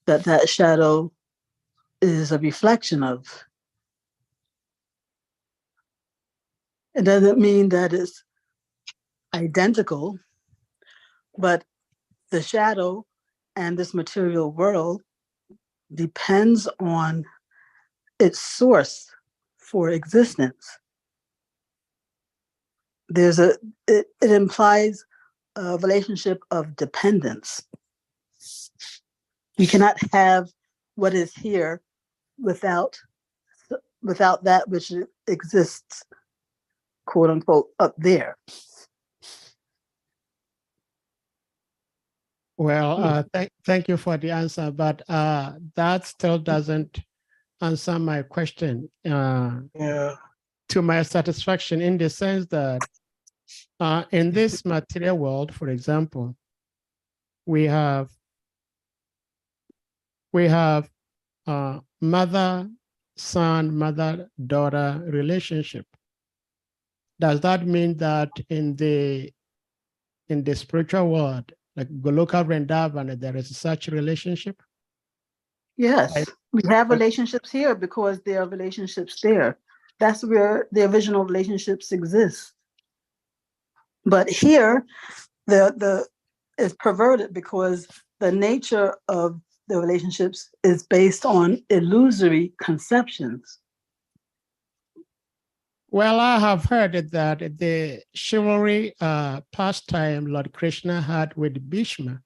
S1: that shadow is a reflection of. It doesn't mean that it's identical, but the shadow and this material world depends on its source for existence. It implies a relationship of dependence. You cannot have what is here without that which exists, quote unquote, up there.
S2: Well, thank you for the answer, but that still doesn't answer my question
S4: Yeah.
S2: to my satisfaction, in the sense that in this material world, for example, we have mother-son, mother-daughter relationship. Does that mean that in the spiritual world, like Goloka Vrindavan, there is such relationship?
S1: Yes, we have relationships here because there are relationships there. That's where the original relationships exist. But here, the is perverted because the nature of the relationships is based on illusory conceptions.
S2: Well, I have heard that the chivalry pastime Lord Krishna had with Bhishma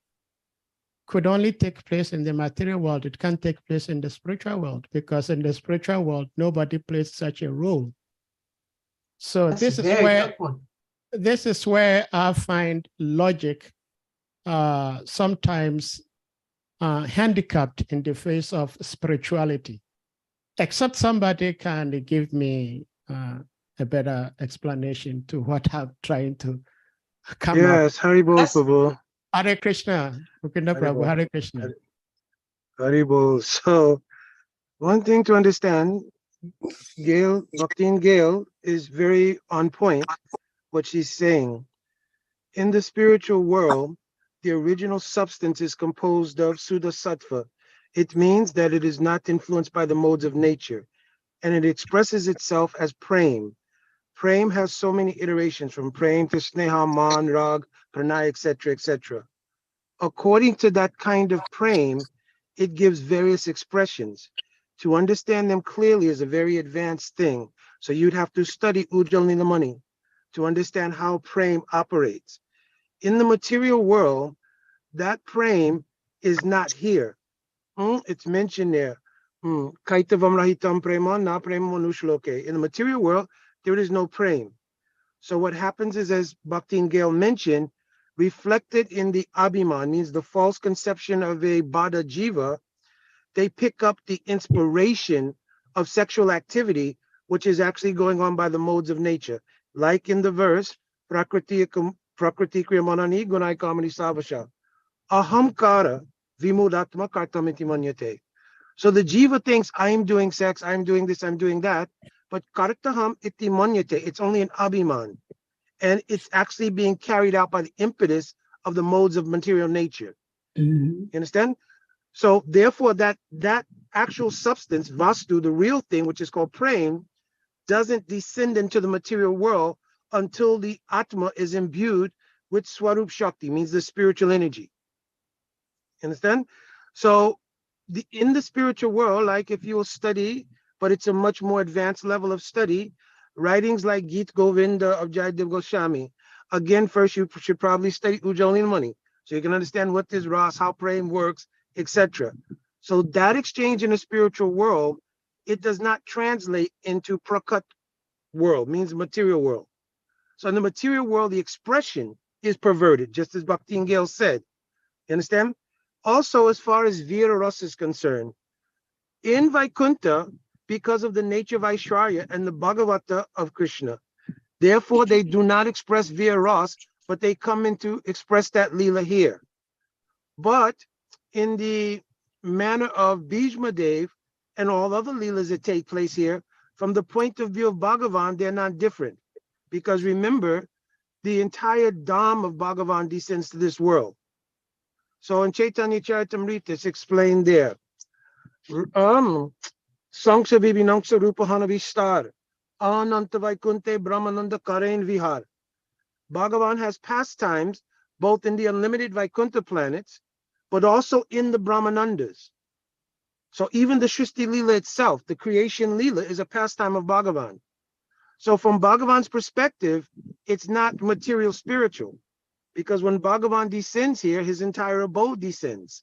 S2: could only take place in the material world. It can't take place in the spiritual world, because in the spiritual world, nobody plays such a role. So
S3: That's
S2: this
S3: a
S2: is
S3: very
S2: where
S3: good one.
S2: this is where I find logic sometimes handicapped in the face of spirituality. Except somebody can give me a better explanation to what I'm trying to come up.
S4: Yes, Haribol
S3: That's-
S4: Prabhu.
S2: Hare Krishna, Upinda Prabhu,
S4: Haribol.
S2: Hare Krishna.
S4: Haribol. So one thing to understand, Gail, Bhaktin Gail is very on point what she's saying. In the spiritual world, the original substance is composed of Suddha Sattva. It means that it is not influenced by the modes of nature, and it expresses itself as Prem. Prem has so many iterations, from Prem to Sneha, Man, Rag, Pranay, etc., etc. According to that kind of Prem, it gives various expressions. To understand them clearly is a very advanced thing. So you'd have to study Ujjal Nilamani to understand how Prem operates. In the material world, that Prem is not here. It's mentioned there. Kaitavam rahitam prema na prema manushloke. In the material world, there is no Prem. So what happens is, as Bhaktin Gail mentioned, reflected in the abhiman, means the false conception of a Bada Jiva, they pick up the inspiration of sexual activity, which is actually going on by the modes of nature. Like in the verse, Prakriti kriyamanani gunai kamani savasha. Ahamkara vimudatma kartamiti manyate. So the jiva thinks, I'm doing sex, I'm doing this, I'm doing that, but kartaham iti manyate, it's only an abhiman. And it's actually being carried out by the impetus of the modes of material nature. You understand? So therefore, that actual substance, vastu, the real thing, which is called prem, doesn't descend into the material world until the atma is imbued with swarup shakti, means the spiritual energy. Understand? So in the spiritual world, like if you will study, but it's a much more advanced level of study, writings like Geet Govinda of Jayadev Goswami. Again, first you should probably study Ujjal Nilamani, so you can understand what this Ras, how Prem works, etc. So that exchange in the spiritual world, it does not translate into prakat world, means material world. So in the material world, the expression is perverted, just as Bhaktin Gail said. You understand? Also, as far as Vira Rasa is concerned, in Vaikuntha, because of the nature of Aishwarya and the Bhagavata of Krishna, therefore they do not express Vira Rasa, but they come in to express that Leela here. But in the manner of Bhishma Dev and all other Leelas that take place here, from the point of view of Bhagavan, they're not different. Because remember, the entire Dham of Bhagavan descends to this world. So in Chaitanya Charitamrita, it's explained there. Sangsha Vibhinangsa Rupahana Vishtar, Ananta Vaikunte Brahmananda Karain Vihar. Bhagavan has pastimes both in the unlimited Vaikuntha planets, but also in the Brahmanandas. So even the Shristi Lila itself, the creation Lila, is a pastime of Bhagavan. So from Bhagavan's perspective, it's not material spiritual, because when Bhagavan descends here, his entire abode descends.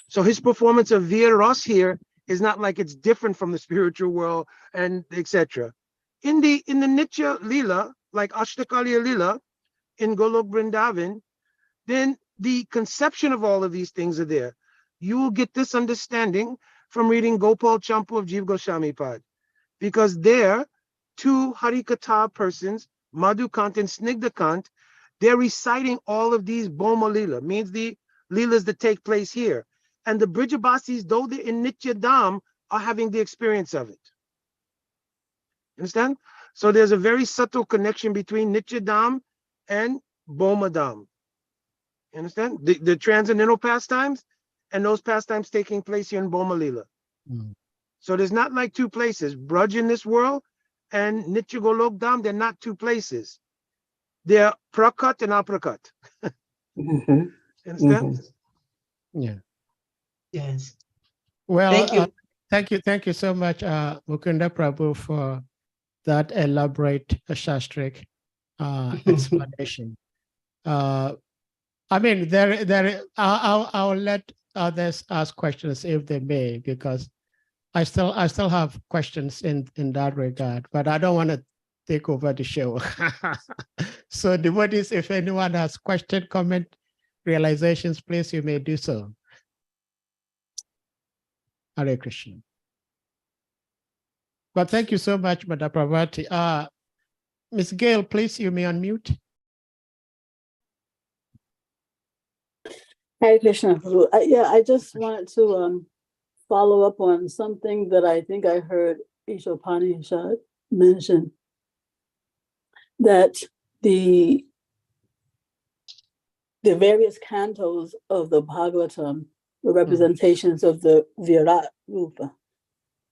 S4: So his performance of Veer Ras here is not like it's different from the spiritual world and etc. In the Nitya Lila, like Ashtakaliya Lila in Golok Vrindavan, then the conception of all of these things are there. You will get this understanding from reading Gopal Champu of Jiva Goswami Pad, because there, two Harikatha persons, Madhukant and Snigdhakant, they're reciting all of these Boma Lila, means the Leelas that take place here. And the Brijabasis, though they're in Nitya Dham, are having the experience of it. Understand? So there's a very subtle connection between Nitya Dham and Boma Dham. You understand? The transcendental pastimes and those pastimes taking place here in Boma Lila.
S2: Mm.
S4: So there's not like two places. Braj in this world and Nitya Golok Dham, they're not two places. They're prakat and aprakat.
S3: Mhm.
S4: Understand?
S3: Mhm.
S2: Yeah.
S3: Yes.
S2: Well,
S3: Thank you.
S2: thank you so much, Mukunda Prabhu, for that elaborate shastric explanation. I mean, I'll let others ask questions if they may, because I still have questions in that regard, but I don't want to take over the show. So devotees, if anyone has question, comment, realizations, please, you may do so. Hare Krishna. But thank you so much, Mother Parvati. Ms. Gail, please, you may unmute.
S1: Hare Krishna. Prabhu. I just wanted to follow up on something that I think I heard Ishopanishad mention, that the various cantos of the Bhagavatam were representations of the Virat Rupa.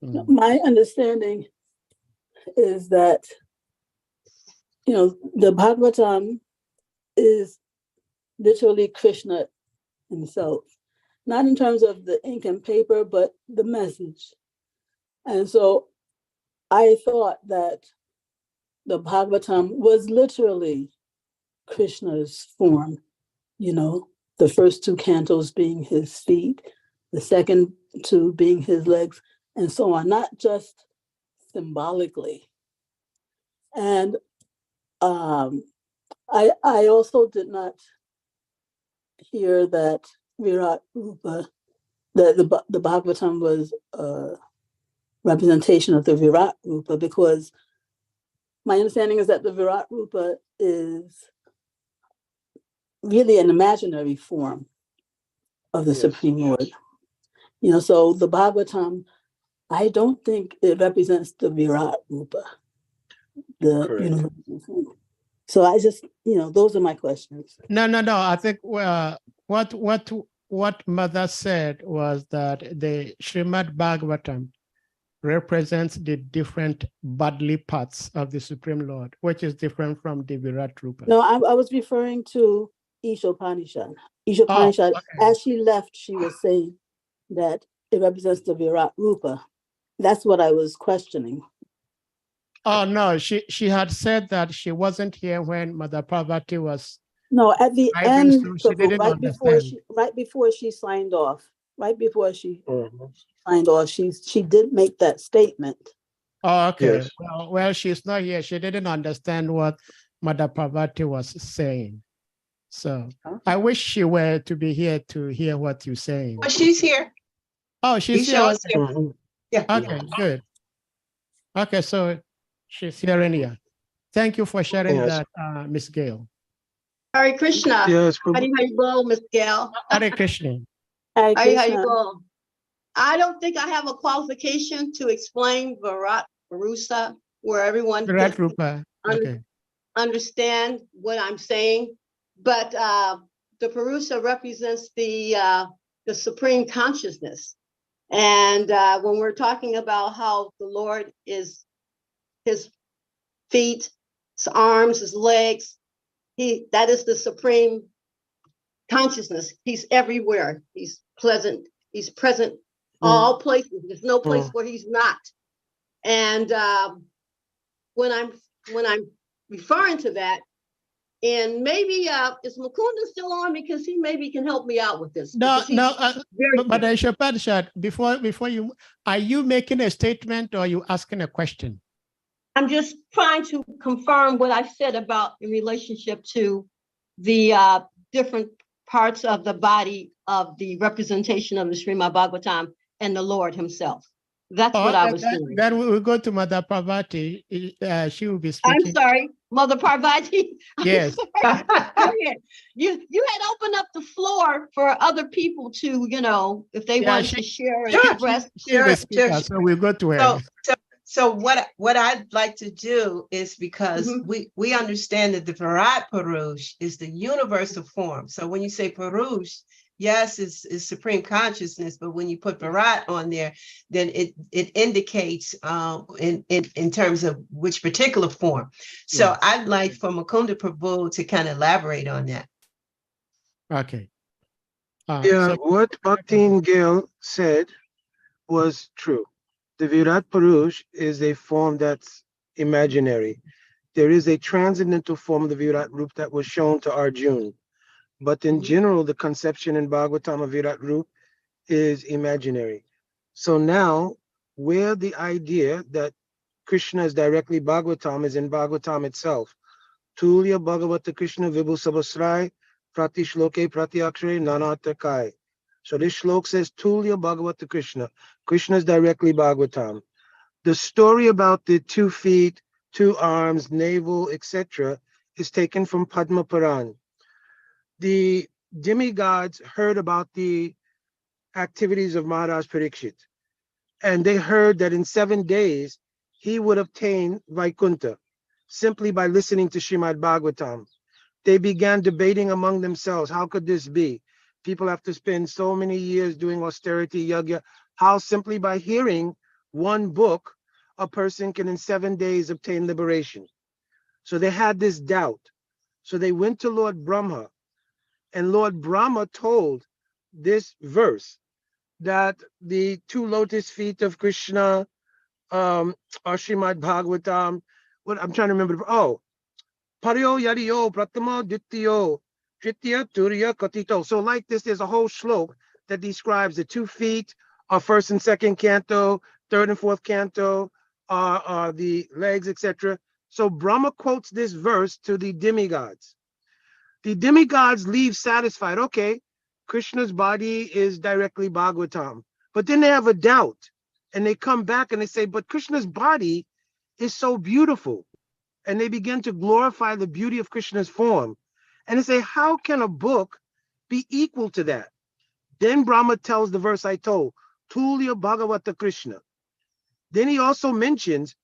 S2: Mm.
S1: My understanding is that, the Bhagavatam is literally Krishna himself, not in terms of the ink and paper, but the message. And so I thought that the Bhagavatam was literally Krishna's form, the first two cantos being his feet, the second two being his legs, and so on, not just symbolically. And I also did not hear that Virat Rupa, that the Bhagavatam was a representation of the Virat Rupa, because my understanding is that the Virat Rupa is really an imaginary form of the Supreme Lord. So the Bhagavatam, I don't think it represents the Virat Rupa, the universal form. So I just, those are my questions.
S2: No. I think what Mother said was that the Srimad Bhagavatam represents the different bodily parts of the Supreme Lord, which is different from the Virat Rupa.
S1: No, I was referring to Ishopanishad. Ishopanishad, as she left, she was saying that it represents the Virat Rupa. That's what I was questioning.
S2: Oh, no, she had said that she wasn't here when Mother Parvati was.
S1: No, at the
S2: driving,
S1: end,
S2: so she didn't
S1: right before she signed off, she did make that statement.
S2: Oh, okay.
S4: Yes.
S2: Well, she's not here. She didn't understand what Mother Parvati was saying. So I wish she were to be here to hear what you're saying.
S3: Oh, she's here.
S2: Oh, she's here.
S3: Isha's here. Yeah.
S2: Okay, good. Okay, so she's hearing here. Thank you for sharing that, Miss Gail.
S5: Hare Krishna.
S4: Yes.
S5: How do you go, Miss Gail?
S2: Hare Krishna.
S1: Hare
S5: How you
S1: Krishna.
S5: go? I don't think I have a qualification to explain Virat Purusa, where everyone
S2: Virat
S5: can
S2: Rupa. Okay.
S5: understand what I'm saying. But the Purusa represents the supreme consciousness. And when we're talking about how the Lord is his feet, his arms, his legs, that is the supreme consciousness. He's everywhere. He's pleasant. He's present all places. There's no place
S4: Mm.
S5: where he's not. And when I'm referring to that, and maybe is Mukunda still on, because he maybe can help me out with this.
S2: No,
S5: because he's
S2: no,
S5: very
S2: but
S5: good.
S2: Shapad, before you, are you making a statement or are you asking a question?
S5: I'm just trying to confirm what I said about in relationship to the different parts of the body of the representation of the Srimad Bhagavatam and the Lord himself. That's what I was doing.
S2: Then we will go to Mother Parvati. She will be
S5: I'm
S2: speaking.
S5: sorry, Mother Parvati. I'm
S2: Yes.
S5: sorry. Go ahead. You had opened up the floor for other people to, if they
S2: Yeah,
S5: wanted to share and
S3: Sure,
S5: express.
S2: She's the speaker,
S3: sure.
S2: so we'll go to her.
S3: So what I'd like to do is, because
S5: Mhm.
S3: we understand that the Virat Purush is the universal form. So when you say Purush, yes, it's supreme consciousness, but when you put Virat on there, then it indicates in terms of which particular form. So I'd like for Mukunda Prabhu to kind of elaborate on that.
S2: Okay.
S4: Yeah,
S2: So
S4: what Bhaktin Gale said was true. The Virat Purush is a form that's imaginary. There is a transcendental form of the Virat Roop that was shown to Arjuna. But in general, the conception in Bhagavatam of Virat Roop is imaginary. So now, where the idea that Krishna is directly Bhagavatam is in Bhagavatam itself. Tulya Bhagavata Krishna Vibhu Sabasrai Prati Shloke Prati Akshare Nanatakai. So this shlok says Tulya Bhagavata Krishna. Krishna is directly Bhagavatam. The story about the 2 feet, 2 arms, navel, etc. is taken from Padma Puran. The demigods heard about the activities of Maharaj Parikshit, and they heard that in 7 days he would obtain Vaikuntha simply by listening to Srimad Bhagavatam. They began debating among themselves, how could this be? People have to spend so many years doing austerity, yajna. How simply by hearing one book, a person can in 7 days obtain liberation? So they had this doubt. So they went to Lord Brahma, and Lord Brahma told this verse that the 2 lotus feet of Krishna are Srimad Bhagavatam. What I'm trying to remember. Oh, Paryo Yadiyo Pratama Dittiyo Tritiya Turiya Katito. So like this, there's a whole shlok that describes the 2 feet are 1st and 2nd canto, 3rd and 4th canto, the legs, etc. So Brahma quotes this verse to the demigods. The demigods leave satisfied. Okay, Krishna's body is directly Bhagavatam. But then they have a doubt, and they come back and they say, but Krishna's body is so beautiful. And they begin to glorify the beauty of Krishna's form. And they say, how can a book be equal to that? Then Brahma tells the verse I told, Tulya Bhagavata Krishna. Then he also mentions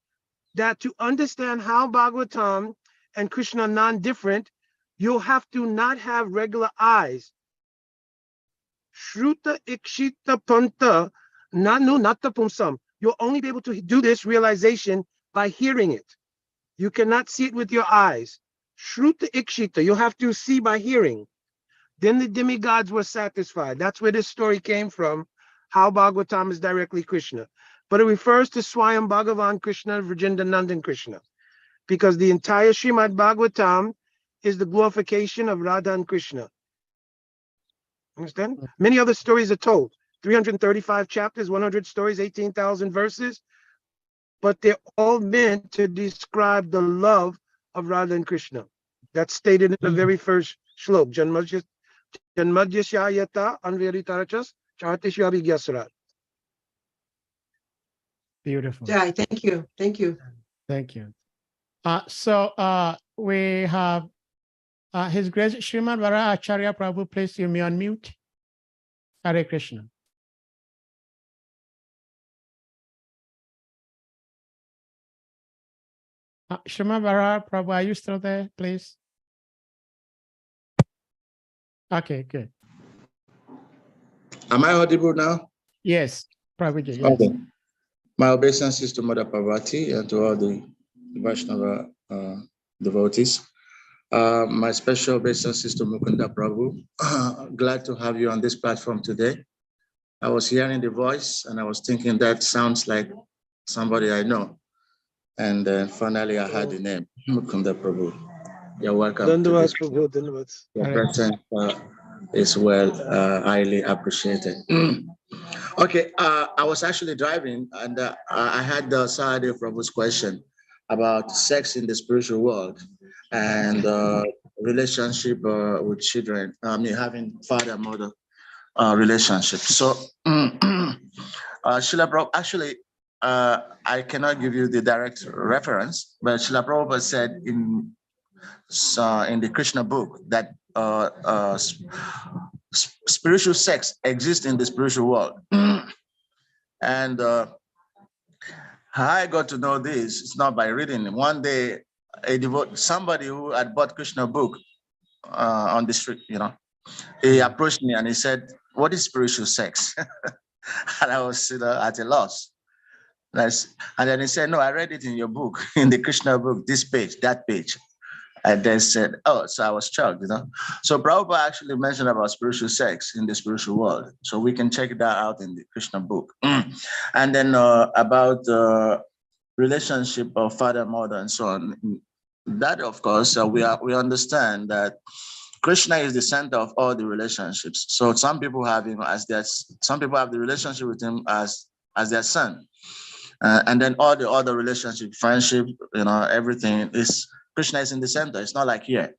S4: that to understand how Bhagavatam and Krishna are non-different, you'll have to not have regular eyes. Shruta ikshita panta nanu natta pumsam. You'll only be able to do this realization by hearing it. You cannot see it with your eyes. Shruta ikshita, you'll have to see by hearing. Then the demigods were satisfied. That's where this story came from, how Bhagavatam is directly Krishna. But it refers to Swayam Bhagavan Krishna, Vrajindanandan Krishna, because the entire Srimad Bhagavatam is the glorification of Radha and Krishna. Understand? Many other stories are told. 335 chapters, 100 stories, 18,000 verses, but they're all meant to describe the love of Radha and Krishna. That's stated in the very first shlok. Janmadhyashayata anveritarachas chartishyabigyasrat.
S2: beautiful.
S3: Jai, thank you. Thank you.
S2: Thank you. So we have His Grace Srimad Vara Acharya Prabhu, please you may unmute. Hare Krishna. Srimad Vara Prabhu, are you still there, please? Okay, good.
S7: Am I audible now?
S2: Yes, Prabhuji, yes.
S7: Okay. My obeisances to Mother Parvati and to all the Vaishnava devotees. My special obeisances to Mukunda Prabhu. Glad to have you on this platform today. I was hearing the voice and I was thinking that sounds like somebody I know. And then finally I heard the name, Mukunda Prabhu. You're welcome to
S4: Dandavat
S7: this.
S4: Prabhu, Dandavat.
S7: Your presence is well, highly appreciated. Okay, I was actually driving and I had the Saturday Prabhu's question about sex in the spiritual world and relationship with children. I mean, having father-mother relationship. So, Srila Prabhupada, actually, I cannot give you the direct reference, but Srila Prabhupada said in the Krishna book that spiritual sex exists in the spiritual world. And I got to know this, it's not by reading. One day, somebody who had bought Krishna book on the street, he approached me and he said, "What is spiritual sex?" And I was at a loss. And then he said, "No, I read it in your book, in the Krishna book, this page, that page." And then said, "Oh," so I was shocked, So Prabhupada actually mentioned about spiritual sex in the spiritual world. So we can check that out in the Krishna book. And then about relationship of father, mother, and so on. That, of course, we understand that Krishna is the center of all the relationships. So some people have him as some people have the relationship with him as their son. And then all the other relationship, friendship, everything is Krishna is in the center. It's not like here.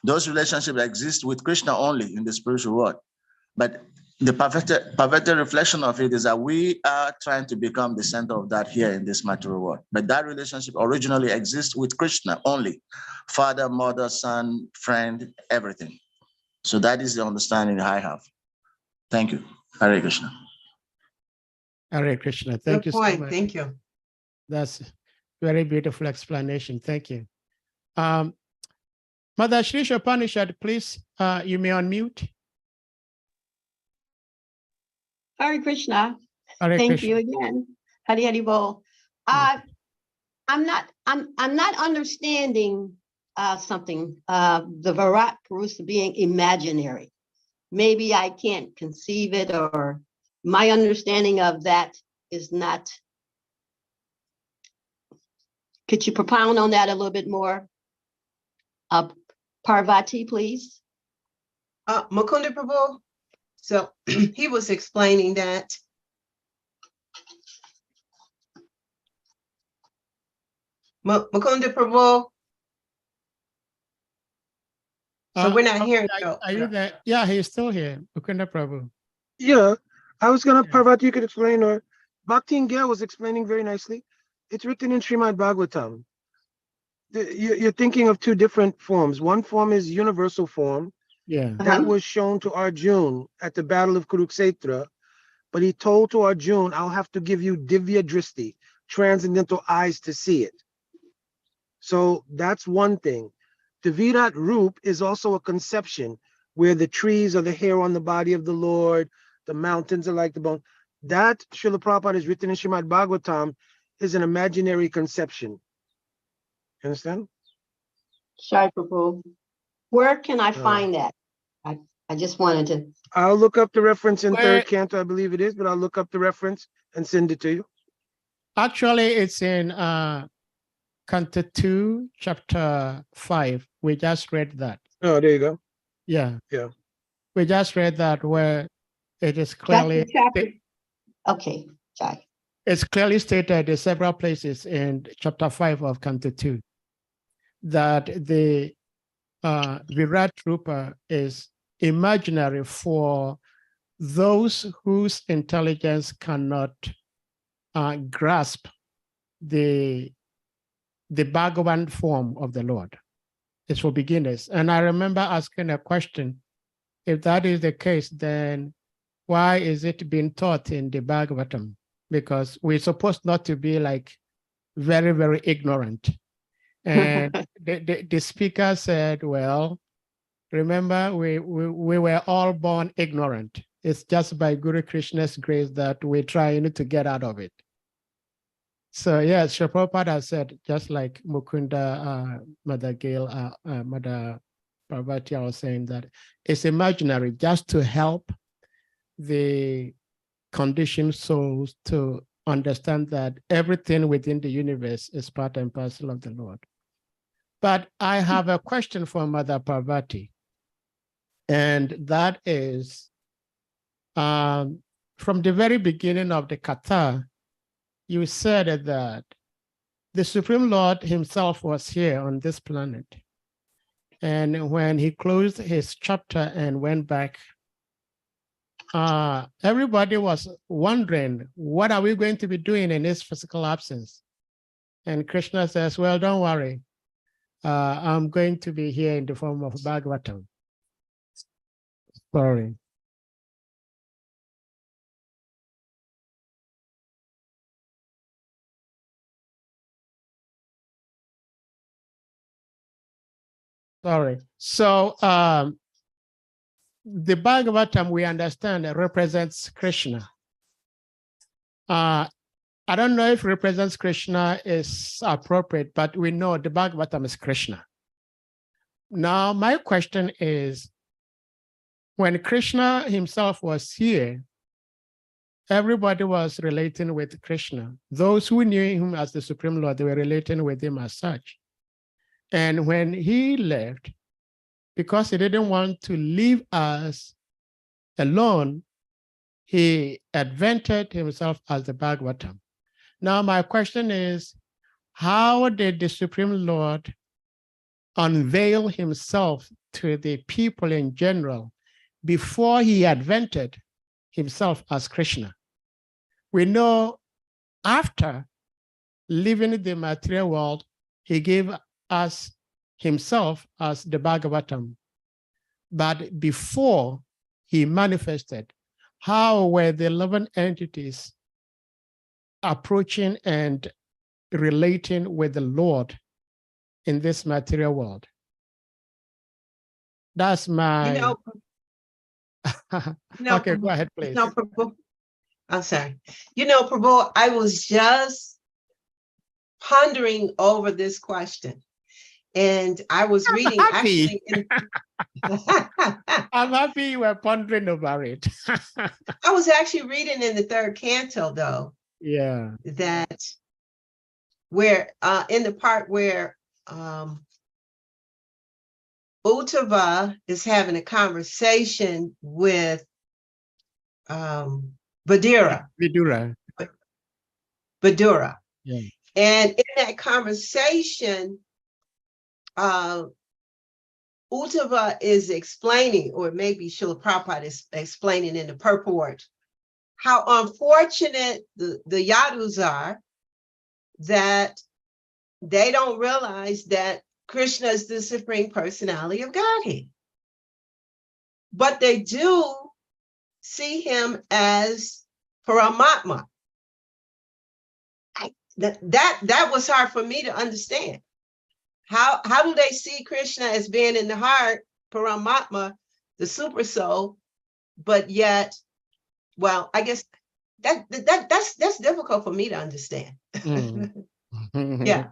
S7: Those relationships exist with Krishna only in the spiritual world. But the perfected reflection of it is that we are trying to become the center of that here in this material world. But that relationship originally exists with Krishna only. Father, mother, son, friend, everything. So that is the understanding I have. Thank you. Hare Krishna.
S2: Hare Krishna. Thank
S3: Good
S2: you so
S3: point.
S2: much.
S3: Thank you.
S2: That's very beautiful explanation. Thank you. Mother Shri Upanishad, please, you may unmute.
S5: Hare Krishna.
S2: Hare
S5: Thank
S2: Krishna.
S5: you again. Hari Hari Bol. I'm not understanding something, the Virat Purusa being imaginary. Maybe I can't conceive it, or my understanding of that is not. Could you propound on that a little bit more? Parvati, please.
S3: Mukunda Prabhu. So he was explaining that Mukunda Prabhu. So we're not hearing you.
S2: Are you there? Yeah, he's still here. Mukunda Prabhu.
S4: Yeah, I was gonna,
S2: Yeah.
S4: Parvati, you could explain, or Bhakti and Gail was explaining very nicely. It's written in SRIMAD Bhagavatam. You're thinking of two different forms. One form is universal form.
S2: Yeah.
S4: That was shown to Arjuna at the Battle of Kurukshetra, but he told to Arjuna, "I'll have to give you divya dristi, transcendental eyes to see it." So that's one thing. The Virat Roop is also a conception where the trees are the hair on the body of the Lord, the mountains are like the bone. That, Srila Prabhupada is written in Srimad Bhagavatam, is an imaginary conception. You understand?
S5: Shai Prabhu. Where can I find that? I just wanted to.
S4: I'll look up the reference in
S2: Where-
S4: third canto, I believe it is, but I'll look up the reference and send it to you.
S2: Actually, it's in Canto 2, Chapter 5. We just read that.
S4: Oh, there you go.
S2: Yeah.
S4: Yeah.
S2: We just read that where it is
S5: That's
S2: clearly
S5: the chapter. Okay, Shai.
S2: it's clearly stated in several places in Chapter 5 of Canto 2 that the Virat Rupa is imaginary for those whose intelligence cannot grasp the Bhagavan form of the Lord. It's for beginners. And I remember asking a question, if that is the case, then why is it being taught in the Bhagavatam? Because we're supposed not to be like very, very ignorant. And the speaker said, well, remember, we were all born ignorant. It's just by Guru Krishna's grace that we're trying to get out of it. So yes, Sri Prabhupada said, just like Mukunda, Mother Gail, Mother Parvati was saying that it's imaginary just to help the conditioned souls to understand that everything within the universe is part and parcel of the Lord. But I have a question for Mother Parvati, and that is, from the very beginning of the Katha, you said that the Supreme Lord himself was here on this planet. And when he closed his chapter and went back, everybody was wondering, what are we going to be doing in his physical absence? And Krishna says, well, don't worry. I'm going to be here in the form of Bhagavatam. Sorry. Sorry. So the Bhagavatam, we understand, represents Krishna. I don't know if represents Krishna is appropriate, but we know the Bhagavatam is Krishna. Now, my question is, when Krishna himself was here, everybody was relating with Krishna. Those who knew him as the Supreme Lord, they were relating with him as such. And when he left, because he didn't want to leave us alone, he advented himself as the Bhagavatam. Now, my question is, how did the Supreme Lord unveil himself to the people in general before he advented himself as Krishna? We know after leaving the material world, he gave us himself as the Bhagavatam. But before he manifested, how were the 11 entities approaching and relating with the Lord in this material world? That's my... Okay, go ahead, please.
S3: No, Prabhu. I'm sorry. Prabhu, I was just pondering over this question. And I was reading actually.
S2: I'm happy you were pondering over it.
S3: I was actually reading in the third canto, though.
S2: Yeah.
S3: That where in the part where Uttava is having a conversation with Vidura.
S2: Yeah.
S3: And in that conversation, Uttava is explaining, or maybe Srila Prabhupada is explaining in the purport, how unfortunate the Yadus are that they don't realize that Krishna is the Supreme Personality of Godhead. But they do see him as Paramatma. That was hard for me to understand. How do they see Krishna as being in the heart, Paramatma, the super soul, but yet, well, I guess that's difficult for me to understand. Yeah.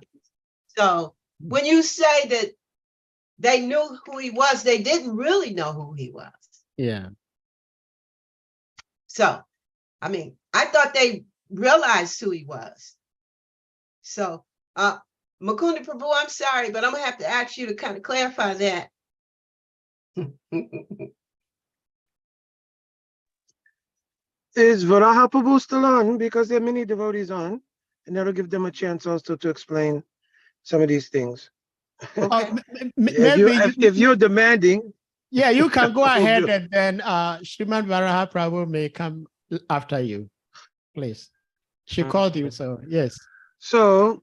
S3: So when you say that they knew who he was, they didn't really know who he was.
S2: Yeah.
S3: So, I mean, I thought they realized who he was. So, Mukunda Prabhu, I'm sorry, but I'm gonna have to ask you to kind of clarify that.
S4: Is Varaha Prabhu still on? Because there are many devotees on, and that'll give them a chance also to explain some of these things.
S3: Okay.
S4: If you're demanding.
S2: Yeah, you can go ahead and then Srimad Varaha Prabhu may come after you, please. She called you, so yes.
S4: So,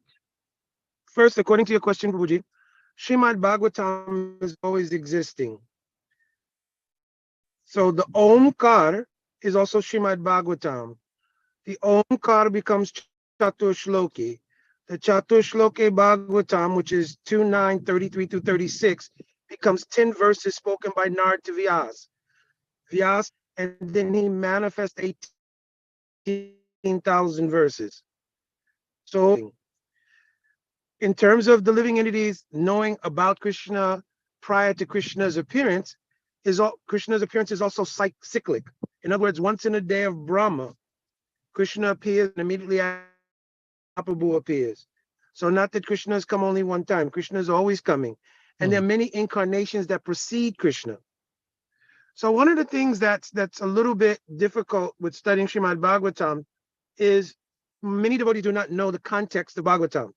S4: first, according to your question, Prabhuji, Srimad Bhagavatam is always existing. So the Omkar is also Srimad Bhagavatam. The Omkar becomes Chatushloki. The Chatushloki Bhagavatam, which is 2:9, 33 through 36, becomes 10 verses spoken by Narad to Vyas, and then he manifests 18,000 verses. So in terms of the living entities knowing about Krishna prior to Krishna's appearance, Krishna's appearance is also cyclic. In other words, once in a day of Brahma, Krishna appears and immediately Mahaprabhu appears. So not that Krishna has come only one time. Krishna is always coming. And there are many incarnations that precede Krishna. So one of the things that's a little bit difficult with studying Srimad Bhagavatam is many devotees do not know the context of Bhagavatam.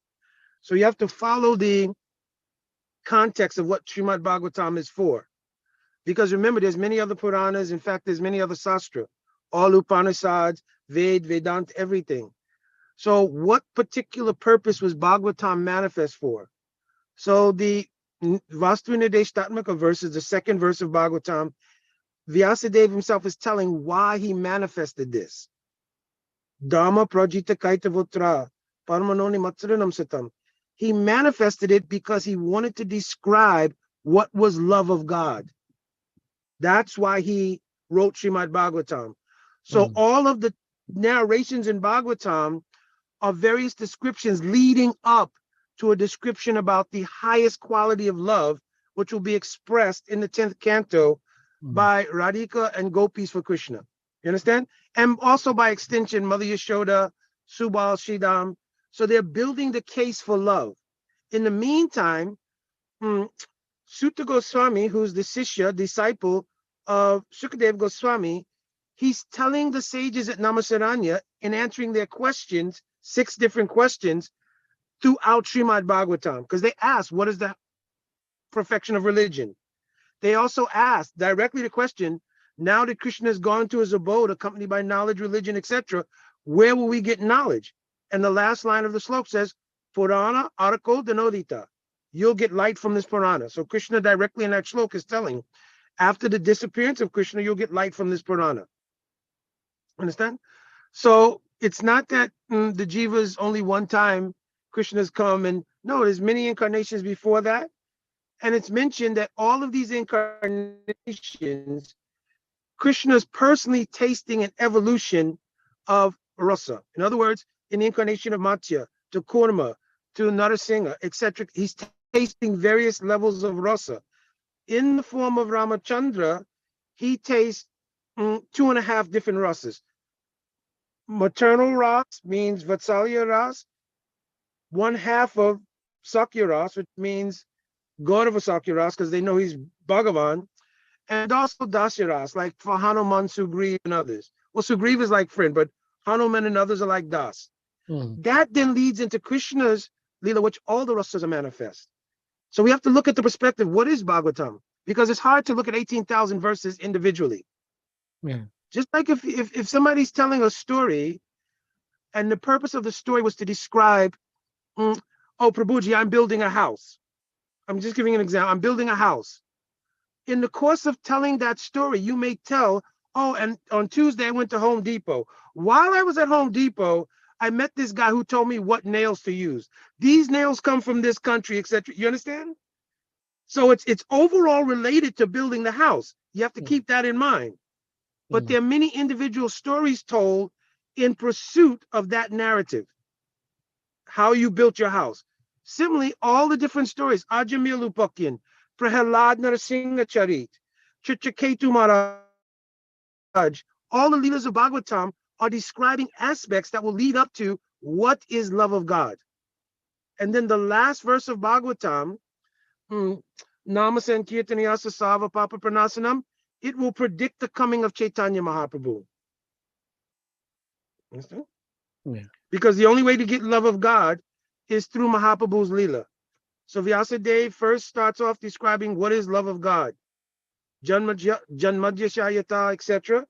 S4: So you have to follow the context of what Srimad Bhagavatam is for. Because remember, there's many other Puranas. In fact, there's many other Sastra, all Upanishads, Vedanta, everything. So what particular purpose was Bhagavatam manifest for? So the Vastu Nideshtatmaka verse is the second verse of Bhagavatam. Vyasadeva himself is telling why he manifested this. Dharma prajita kaitavutra paramanoni matsaranam satam. He manifested it because he wanted to describe what was love of God. That's why he wrote Srimad Bhagavatam. So all of the narrations in Bhagavatam are various descriptions leading up to a description about the highest quality of love, which will be expressed in the 10th canto by Radhika and Gopis for Krishna. You understand? And also by extension, Mother Yashoda, Subal, Shridam. So they're building the case for love. In the meantime, Sutta Goswami, who's the Sishya, disciple of Shukadev Goswami, he's telling the sages at Namasaranya in answering their questions, 6 different questions, throughout Srimad Bhagavatam, because they ask, what is the perfection of religion? They also ask directly the question, now that Krishna has gone to his abode, accompanied by knowledge, religion, etc., where will we get knowledge? And the last line of the sloka says, Purana Arako Danodita. You'll get light from this Purana. So Krishna directly in that sloka is telling, after the disappearance of Krishna, you'll get light from this Purana. Understand? So it's not that the Jivas only one time Krishna's come, and no, there's many incarnations before that. And it's mentioned that all of these incarnations, Krishna's personally tasting an evolution of rasa. In other words, in the incarnation of Matsya, to Kurma, to Narasingha, etc., he's tasting various levels of rasa. In the form of Ramachandra, he tastes 2.5 different rasas. Maternal ras means Vatsalya ras, 1/2 of Sakya ras, which means Gaurava Sakya ras, because they know he's Bhagavan, and also Dasya ras, like for Hanuman, Sugriva, and others. Well, Sugriva is like friend, but Hanuman and others are like Das. That then leads into Krishna's Leela, which all the rasas are manifest. So we have to look at the perspective, what is Bhagavatam? Because it's hard to look at 18,000 verses individually. Just like if somebody's telling a story, and the purpose of the story was to describe, oh, Prabhuji, I'm building a house. I'm just giving an example. I'm building a house. In the course of telling that story, you may tell, oh, and on Tuesday, I went to Home Depot. While I was at Home Depot, I met this guy who told me what nails to use. These nails come from this country, etc. You understand? So it's overall related to building the house. You have to keep that in mind. But there are many individual stories told in pursuit of that narrative, how you built your house. Similarly, all the different stories, Ajamil Upakyan, Prahalad Narasingha Charit, Chitraketu Maharaj, all the leaders of Bhagavatam are describing aspects that will lead up to what is love of God. And then the last verse of Bhagavatam, Namasan Kirtaniyasa Sava Papa Pranasanam, it will predict the coming of Chaitanya Mahaprabhu. Understand? Because the only way to get love of God is through Mahaprabhu's Leela. So Vyasadeva first starts off describing what is love of God. Janmadhya Shayata, etc.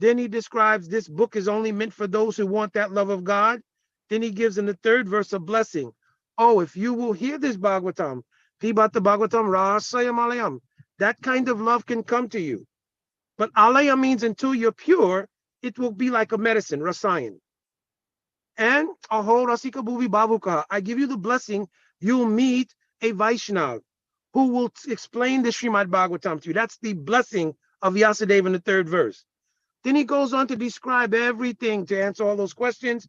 S4: Then he describes this book is only meant for those who want that love of God. Then he gives in the 3rd verse a blessing. Oh, if you will hear this Bhagavatam, Pibata Bhagavatam Rasayam Alayam, that kind of love can come to you. But Alaya means until you're pure, it will be like a medicine, Rasayan. And Aho Rasika Bhuvi Babuka, I give you the blessing, you'll meet a Vaishnav who will explain the Srimad Bhagavatam to you. That's the blessing of Vyasadeva in the 3rd verse. Then he goes on to describe everything to answer all those questions.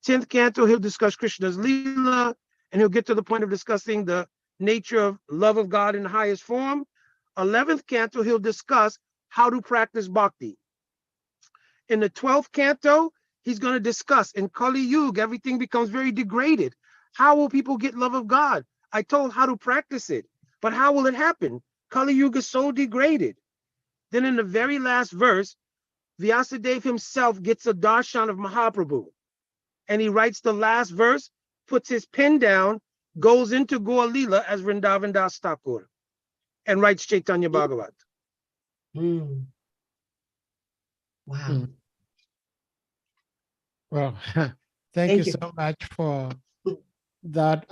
S4: 10th canto, he'll discuss Krishna's Leela, and he'll get to the point of discussing the nature of love of God in the highest form. 11th canto, he'll discuss how to practice bhakti. In the 12th canto, he's going to discuss. In Kali Yuga, everything becomes very degraded. How will people get love of God? I told how to practice it, but how will it happen? Kali Yuga is so degraded. Then in the very last verse, Vyasadeva himself gets a darshan of Mahaprabhu, and he writes the last verse, puts his pen down, goes into Gaur Leela as Vrindavan Das Thakur, and writes Chaitanya Bhagavat.
S3: Mm. Wow.
S2: Mm. Well, thank
S3: Thank
S2: you
S3: you.
S2: so much for that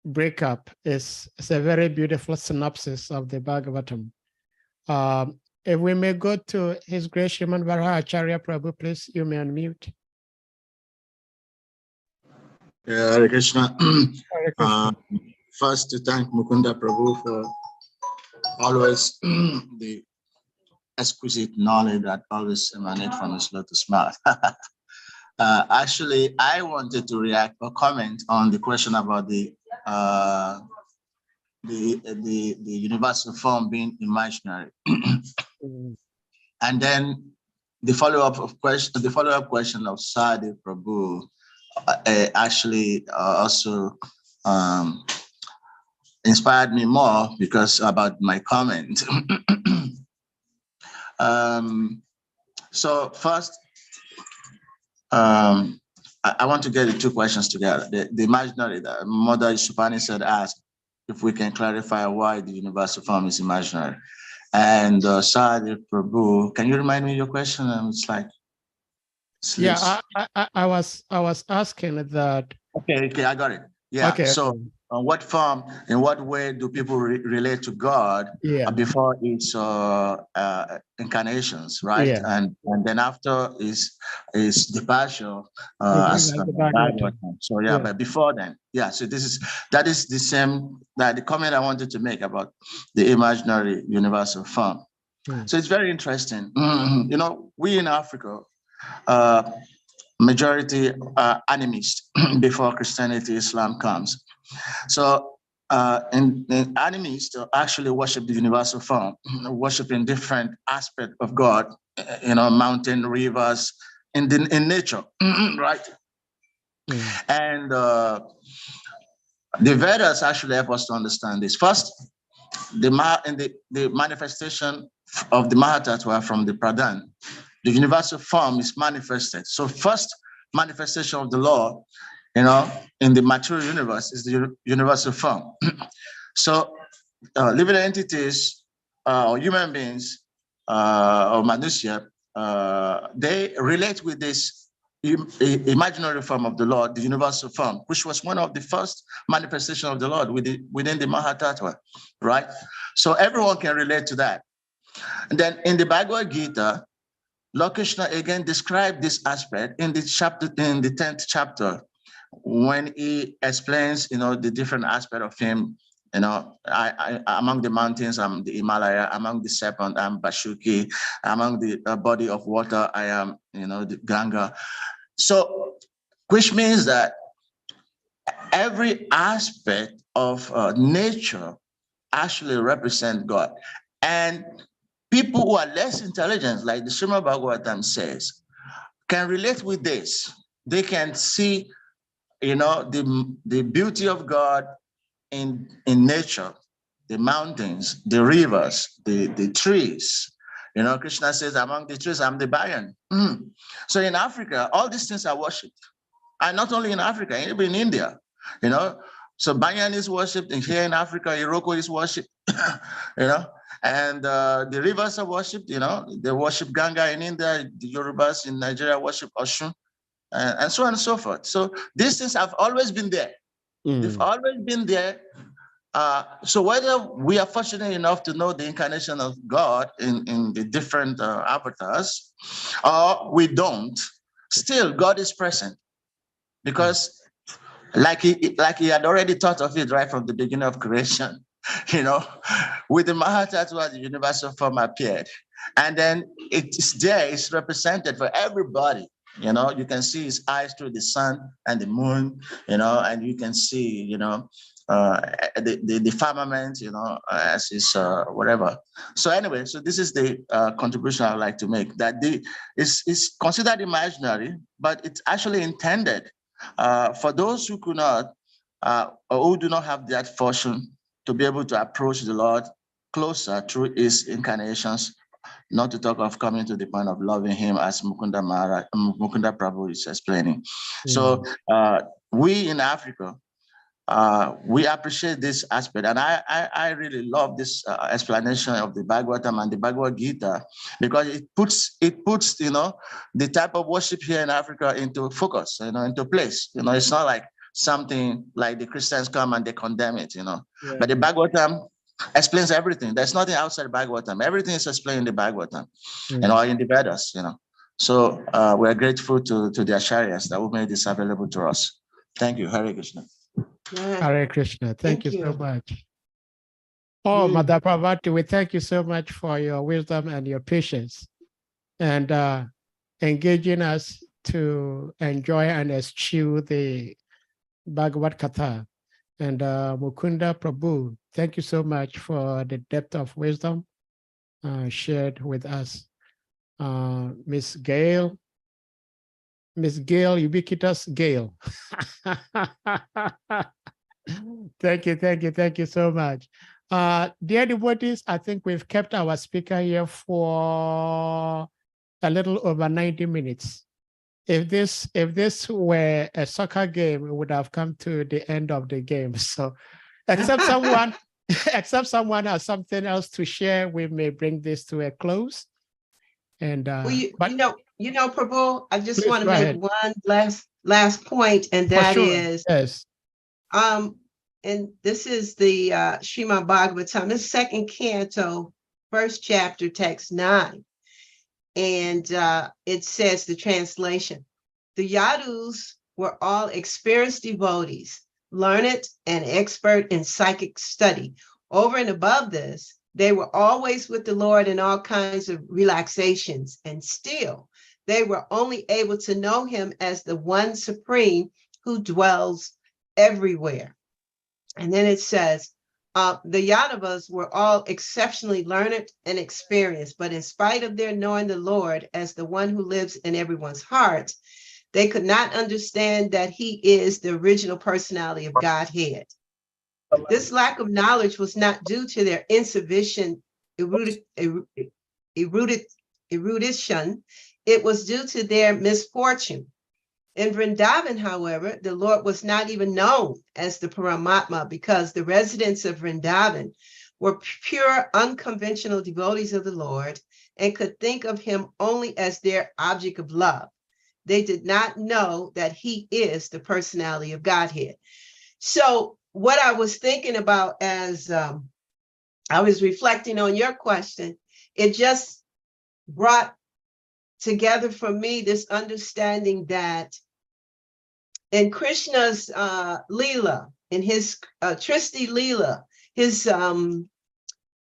S2: breakup. It's a very beautiful synopsis of the Bhagavatam. If we may go to His Grace Sriman Varaha Acharya Prabhu, please, you may unmute.
S7: Yeah, Hare Krishna.
S2: Hare Krishna.
S7: First, to thank Mukunda Prabhu for always the exquisite knowledge that always emanates from his lotus mouth. Actually, I wanted to react or comment on the question about the universal form being imaginary, and then the follow-up question of Sadi Prabhu actually also inspired me more because about my comment. So first, I want to get the two questions together. The imaginary, the Mother Supani said, asked if we can clarify why the universal form is imaginary. And Sadi Prabhu, can you remind me your question? It's like,
S2: yeah, I was asking that.
S7: Okay, I got it. Yeah.
S2: Okay.
S7: So, what form, in what way do people relate to God before its incarnations, right?
S2: Yeah.
S7: And then after is departure
S2: as
S7: as
S2: the Bhagavatam.
S7: So yeah, but before then, yeah. So that is the same the comment I wanted to make about the imaginary universal form. So it's very interesting. You know, we in Africa, majority animist before Christianity, Islam comes. So in animists actually worship the universal form, worshiping different aspects of God, you know, mountain, rivers, in nature, right? And the Vedas actually help us to understand this. First, the manifestation of the Mahatattva from the Pradhan, the universal form is manifested. So first manifestation of the Lord, you know, in the material universe is the universal form. So living entities, or human beings, or Manusia, they relate with this imaginary form of the Lord, the universal form, which was one of the first manifestations of the Lord within the Mahatattva, right? So everyone can relate to that. And then in the Bhagavad Gita, Lord Krishna again described this aspect in the 10th chapter, when he explains, you know, the different aspect of him. You know, I among the mountains, I'm the Himalaya. Among the serpent, I'm Bashuki. Among the body of water, I am, you know, the Ganga. So, which means that every aspect of nature actually represent God. And people who are less intelligent, like the Srimad Bhagavatam says, can relate with this. They can see, you know, the beauty of God in nature, the mountains, the rivers, the trees. You know, Krishna says, among the trees, I'm the Bayan. So in Africa, all these things are worshipped. And not only in Africa, even in India, you know. So Banyan is worshipped, and here in Africa, Iroko is worshipped, you know. And the rivers are worshipped, you know. They worship Ganga in India, the Yorubas in Nigeria worship Oshun, and so on and so forth. So these things have always been there. They've always been there. So whether we are fortunate enough to know the incarnation of God in the different avatars, or we don't, still God is present. Because like he had already thought of it right from the beginning of creation, you know, with the Mahatattva, the universal form appeared. And then it is there, it's represented for everybody. You know, you can see his eyes through the sun and the moon, you know, and you can see, you know, the firmament, as is whatever. So anyway, so this is the contribution I would like to make, that is considered imaginary, but it's actually intended for those who could not, or who do not have that fortune to be able to approach the Lord closer through his incarnations, not to talk of coming to the point of loving him, as Mukunda Prabhu is explaining. So we in Africa, we appreciate this aspect, and I really love this explanation of the Bhagavatam and the Bhagavad Gita, because it puts the type of worship here in Africa into focus, into place. It's not like something like the Christians come and they condemn it, But the Bhagavatam explains everything. There's nothing outside Bhagavatam. Everything is explained in the Bhagavatam, in the Vedas, So we're grateful to the Acharyas that who made this available to us. Thank you. Hare Krishna.
S2: Hare Krishna. Thank you so much. Oh, Mother Parvati, we thank you so much for your wisdom and your patience and engaging us to enjoy and eschew the Bhagavad Katha. And Mukunda Prabhu, thank you so much for the depth of wisdom shared with us. Miss Gail, Ubiquitous Gail. Thank you so much. Dear devotees, I think we've kept our speaker here for a little over 90 minutes. If this were a soccer game, we would have come to the end of the game. So except someone has something else to share, we may bring this to a close. And
S3: Prabhu, I just want to make
S2: ahead.
S3: one last point, and that is,
S2: yes.
S3: And this is the SRIMAD Bhagavatam, the second canto, first chapter, text 9. And it says, the translation, the Yadus were all experienced devotees, learned and expert in psychic study. Over and above this, they were always with the Lord in all kinds of relaxations, and still they were only able to know him as the one supreme who dwells everywhere. And then it says, the Yadavas were all exceptionally learned and experienced, but in spite of their knowing the Lord as the one who lives in everyone's heart, they could not understand that he is the original personality of Godhead. This lack of knowledge was not due to their insufficient erudition. It was due to their misfortune. In Vrindavan, however, the Lord was not even known as the Paramatma, because the residents of Vrindavan were pure, unconventional devotees of the Lord and could think of him only as their object of love. They did not know that he is the personality of Godhead. So what I was thinking about as I was reflecting on your question, it just brought together for me this understanding that in Krishna's Leela, in his Tristi Leela, his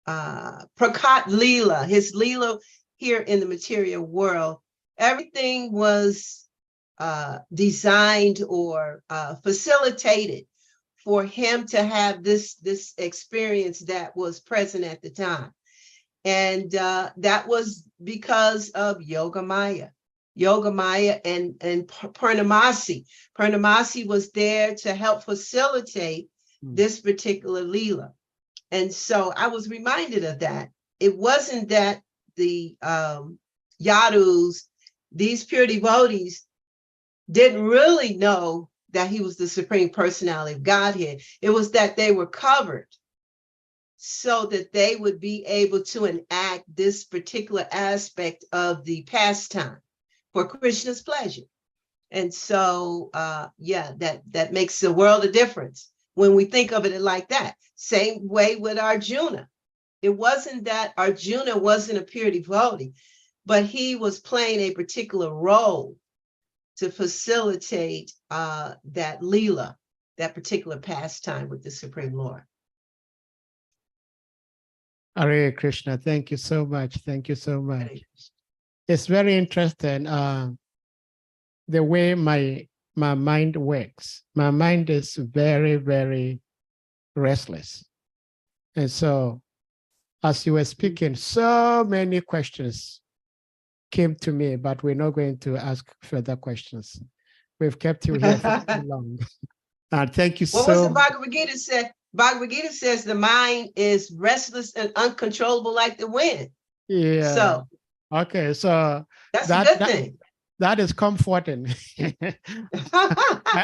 S3: Prakat Leela, his Leela here in the material world, everything was designed or facilitated for him to have this experience that was present at the time. And that was because of Yoga Maya and Purnamasi. Purnamasi was there to help facilitate this particular Leela. And so I was reminded of that. It wasn't that the Yadus, these pure devotees, didn't really know that he was the Supreme Personality of Godhead. It was that they were covered so that they would be able to enact this particular aspect of the pastime for Krishna's pleasure. And so, that makes a world of difference when we think of it like that. Same way with Arjuna. It wasn't that Arjuna wasn't a pure devotee, but he was playing a particular role to facilitate that Leela, that particular pastime with the Supreme Lord.
S2: Hare Krishna, thank you so much. Thank you so much. It's very interesting the way my mind works. My mind is very, very restless. And so as you were speaking, so many questions came to me, but we're not going to ask further questions. We've kept you here for too long. Thank you
S3: What was
S2: so
S3: the Bhagavad Gita said? Bhagavad Gita says the mind is restless and uncontrollable like the wind.
S2: Yeah.
S3: So
S2: Okay, so
S3: that's a good thing.
S2: that is comforting.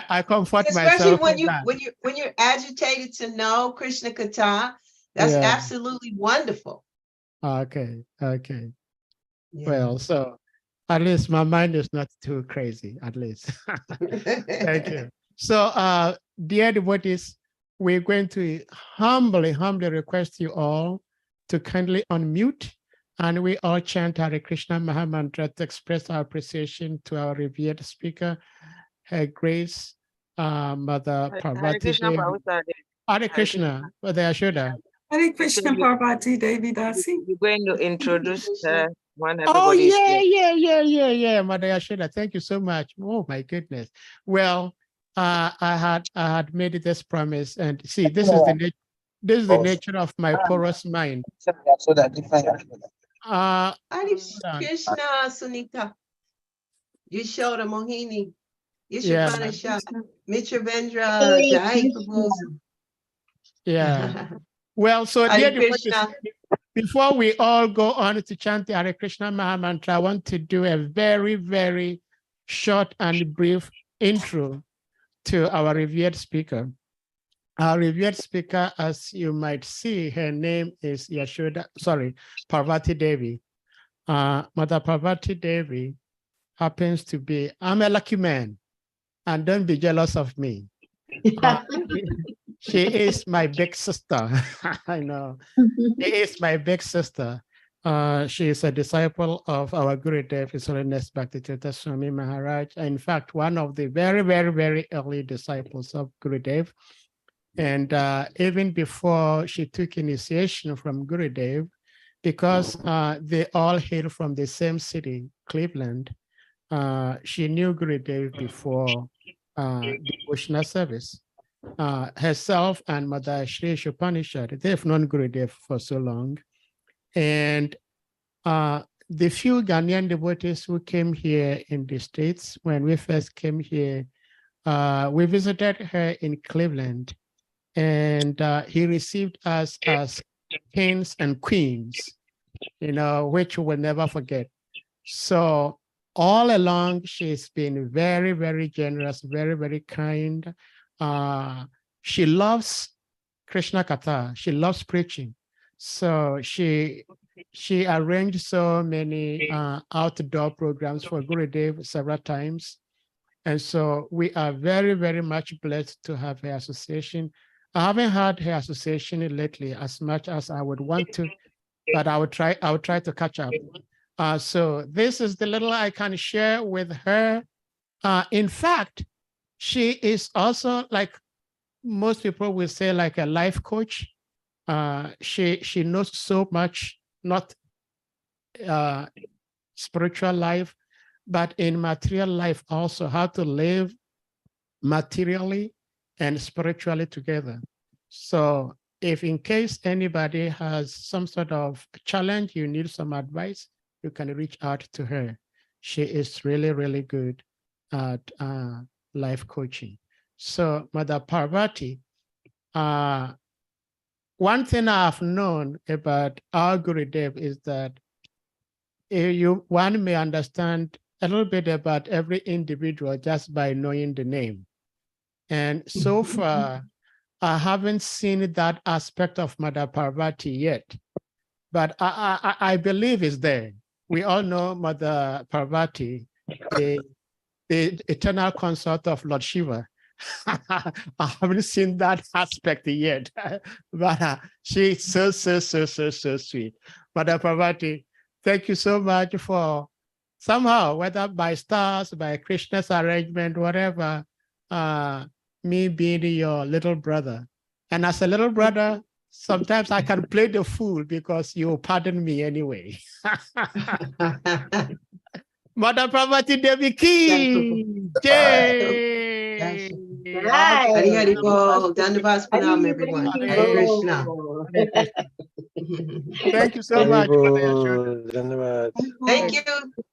S2: I comfort
S3: Especially
S2: myself
S3: when
S2: with
S3: you
S2: that.
S3: when you're agitated to know Krishna Katha, that's
S2: Yeah.
S3: absolutely wonderful.
S2: Okay, okay.
S3: Yeah.
S2: Well, so at least my mind is not too crazy, at least. Thank you. So, dear devotees, we're going to humbly request you all to kindly unmute, and we all chant Hare Krishna Mahamantra to express our appreciation to our revered speaker, Her Grace, Mother Parvati
S8: Krishna,
S2: Devi.
S8: Prabhupada.
S2: Hare Krishna, Mother Yashoda.
S6: Hare Krishna Parvati Devi Dasi.
S8: You're going to introduce when
S2: Oh,
S8: everybody is
S2: yeah,
S8: here.
S2: yeah, Mother Yashoda. Thank you so much. Oh, my goodness. Well, I had made this promise, and see, this is the nature of my porous mind.
S3: Hare
S2: Hold on.
S3: Krishna, Sunita. Yashoda Mohini.
S2: Yeah.
S3: Yashapana Mitra Vendra, Jai Prabhu.
S2: Yeah. Well, so dear
S3: Hare
S2: devotees,
S3: Krishna.
S2: before we all go on to chant the Hare Krishna Mahamantra, I want to do a very, very short and brief intro to our revered speaker. Our revered speaker, as you might see, her name is Parvati Devi. Mother Parvati Devi happens to be, I'm a lucky man, and don't be jealous of me. She is my big sister. I know. She is my big sister. She is a disciple of our Gurudev, His Holiness Bhaktivedanta Swami Maharaj. In fact, one of the very, very, very early disciples of Gurudev. And even before she took initiation from Gurudev, because they all hail from the same city, Cleveland, she knew Gurudev before devotional service. Herself and Mother Shri Upanishad, they've known Gurudev for so long. And the few Ghanaian devotees who came here in the States, when we first came here, we visited her in Cleveland, and he received us as kings and queens, which we will never forget. So all along, she's been very, very generous, very, very kind. She loves Krishna Katha. She loves preaching. So she arranged so many outdoor programs for Gurudev several times. And so we are very, very much blessed to have her association. I haven't had her association lately as much as I would want to, but I would try to catch up. So this is the little I can share with her. In fact, she is also, like most people will say, like a life coach. She knows so much, not spiritual life, but in material life also, how to live materially and spiritually together. So if in case anybody has some sort of challenge, you need some advice, you can reach out to her. She is really, really good at life coaching. So Mother Parvati, one thing I've known about our Gurudev is that one may understand a little bit about every individual just by knowing the name. And so far, I haven't seen that aspect of Mother Parvati yet, but I believe it's there. We all know Mother Parvati, the eternal consort of Lord Shiva. I haven't seen that aspect yet, but she's so sweet. Mother Parvati, thank you so much for somehow, whether by stars, by Krishna's arrangement, whatever, me being your little brother. And as a little brother, sometimes I can play the fool because you pardon me anyway. Mother Parvati Devi ki jai.
S3: Hari Hari Bol. Dandavas Pranam, everyone. Hare Krishna.
S2: Thank you so much.
S4: Haribol, Dhanavad.
S3: Thank you.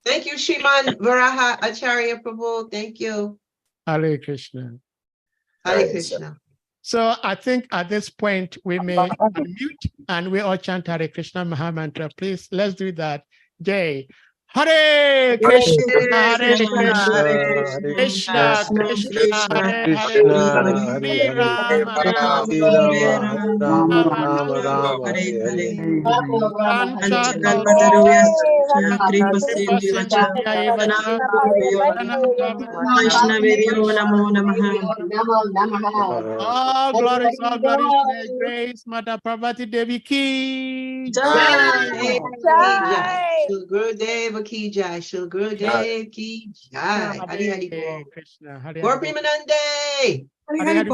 S3: Thank you, Shriman Varaha Acharya Prabhu. Thank you.
S2: Hare Krishna.
S3: Hare Krishna.
S2: So I think at this point we may unmute and we all chant Hare Krishna Mahamantra. Please, let's do that. Jai. Hare Krishna, Hare Krishna, Krishna Krishna, Hare Hare, Hare Rama, Rama,
S4: Hare Rama, Hare Rama, Rama Rama, Hare Hare.
S2: All glories to the grace, Mother Parvati Devi ki jai.
S3: Shri Gurudev ki jai. Shri Gurudev ki jai. Hari Hari Bol.
S2: Krishna, Hare
S3: Gaur
S2: Hare.
S3: Premanande.
S2: Hare Hare.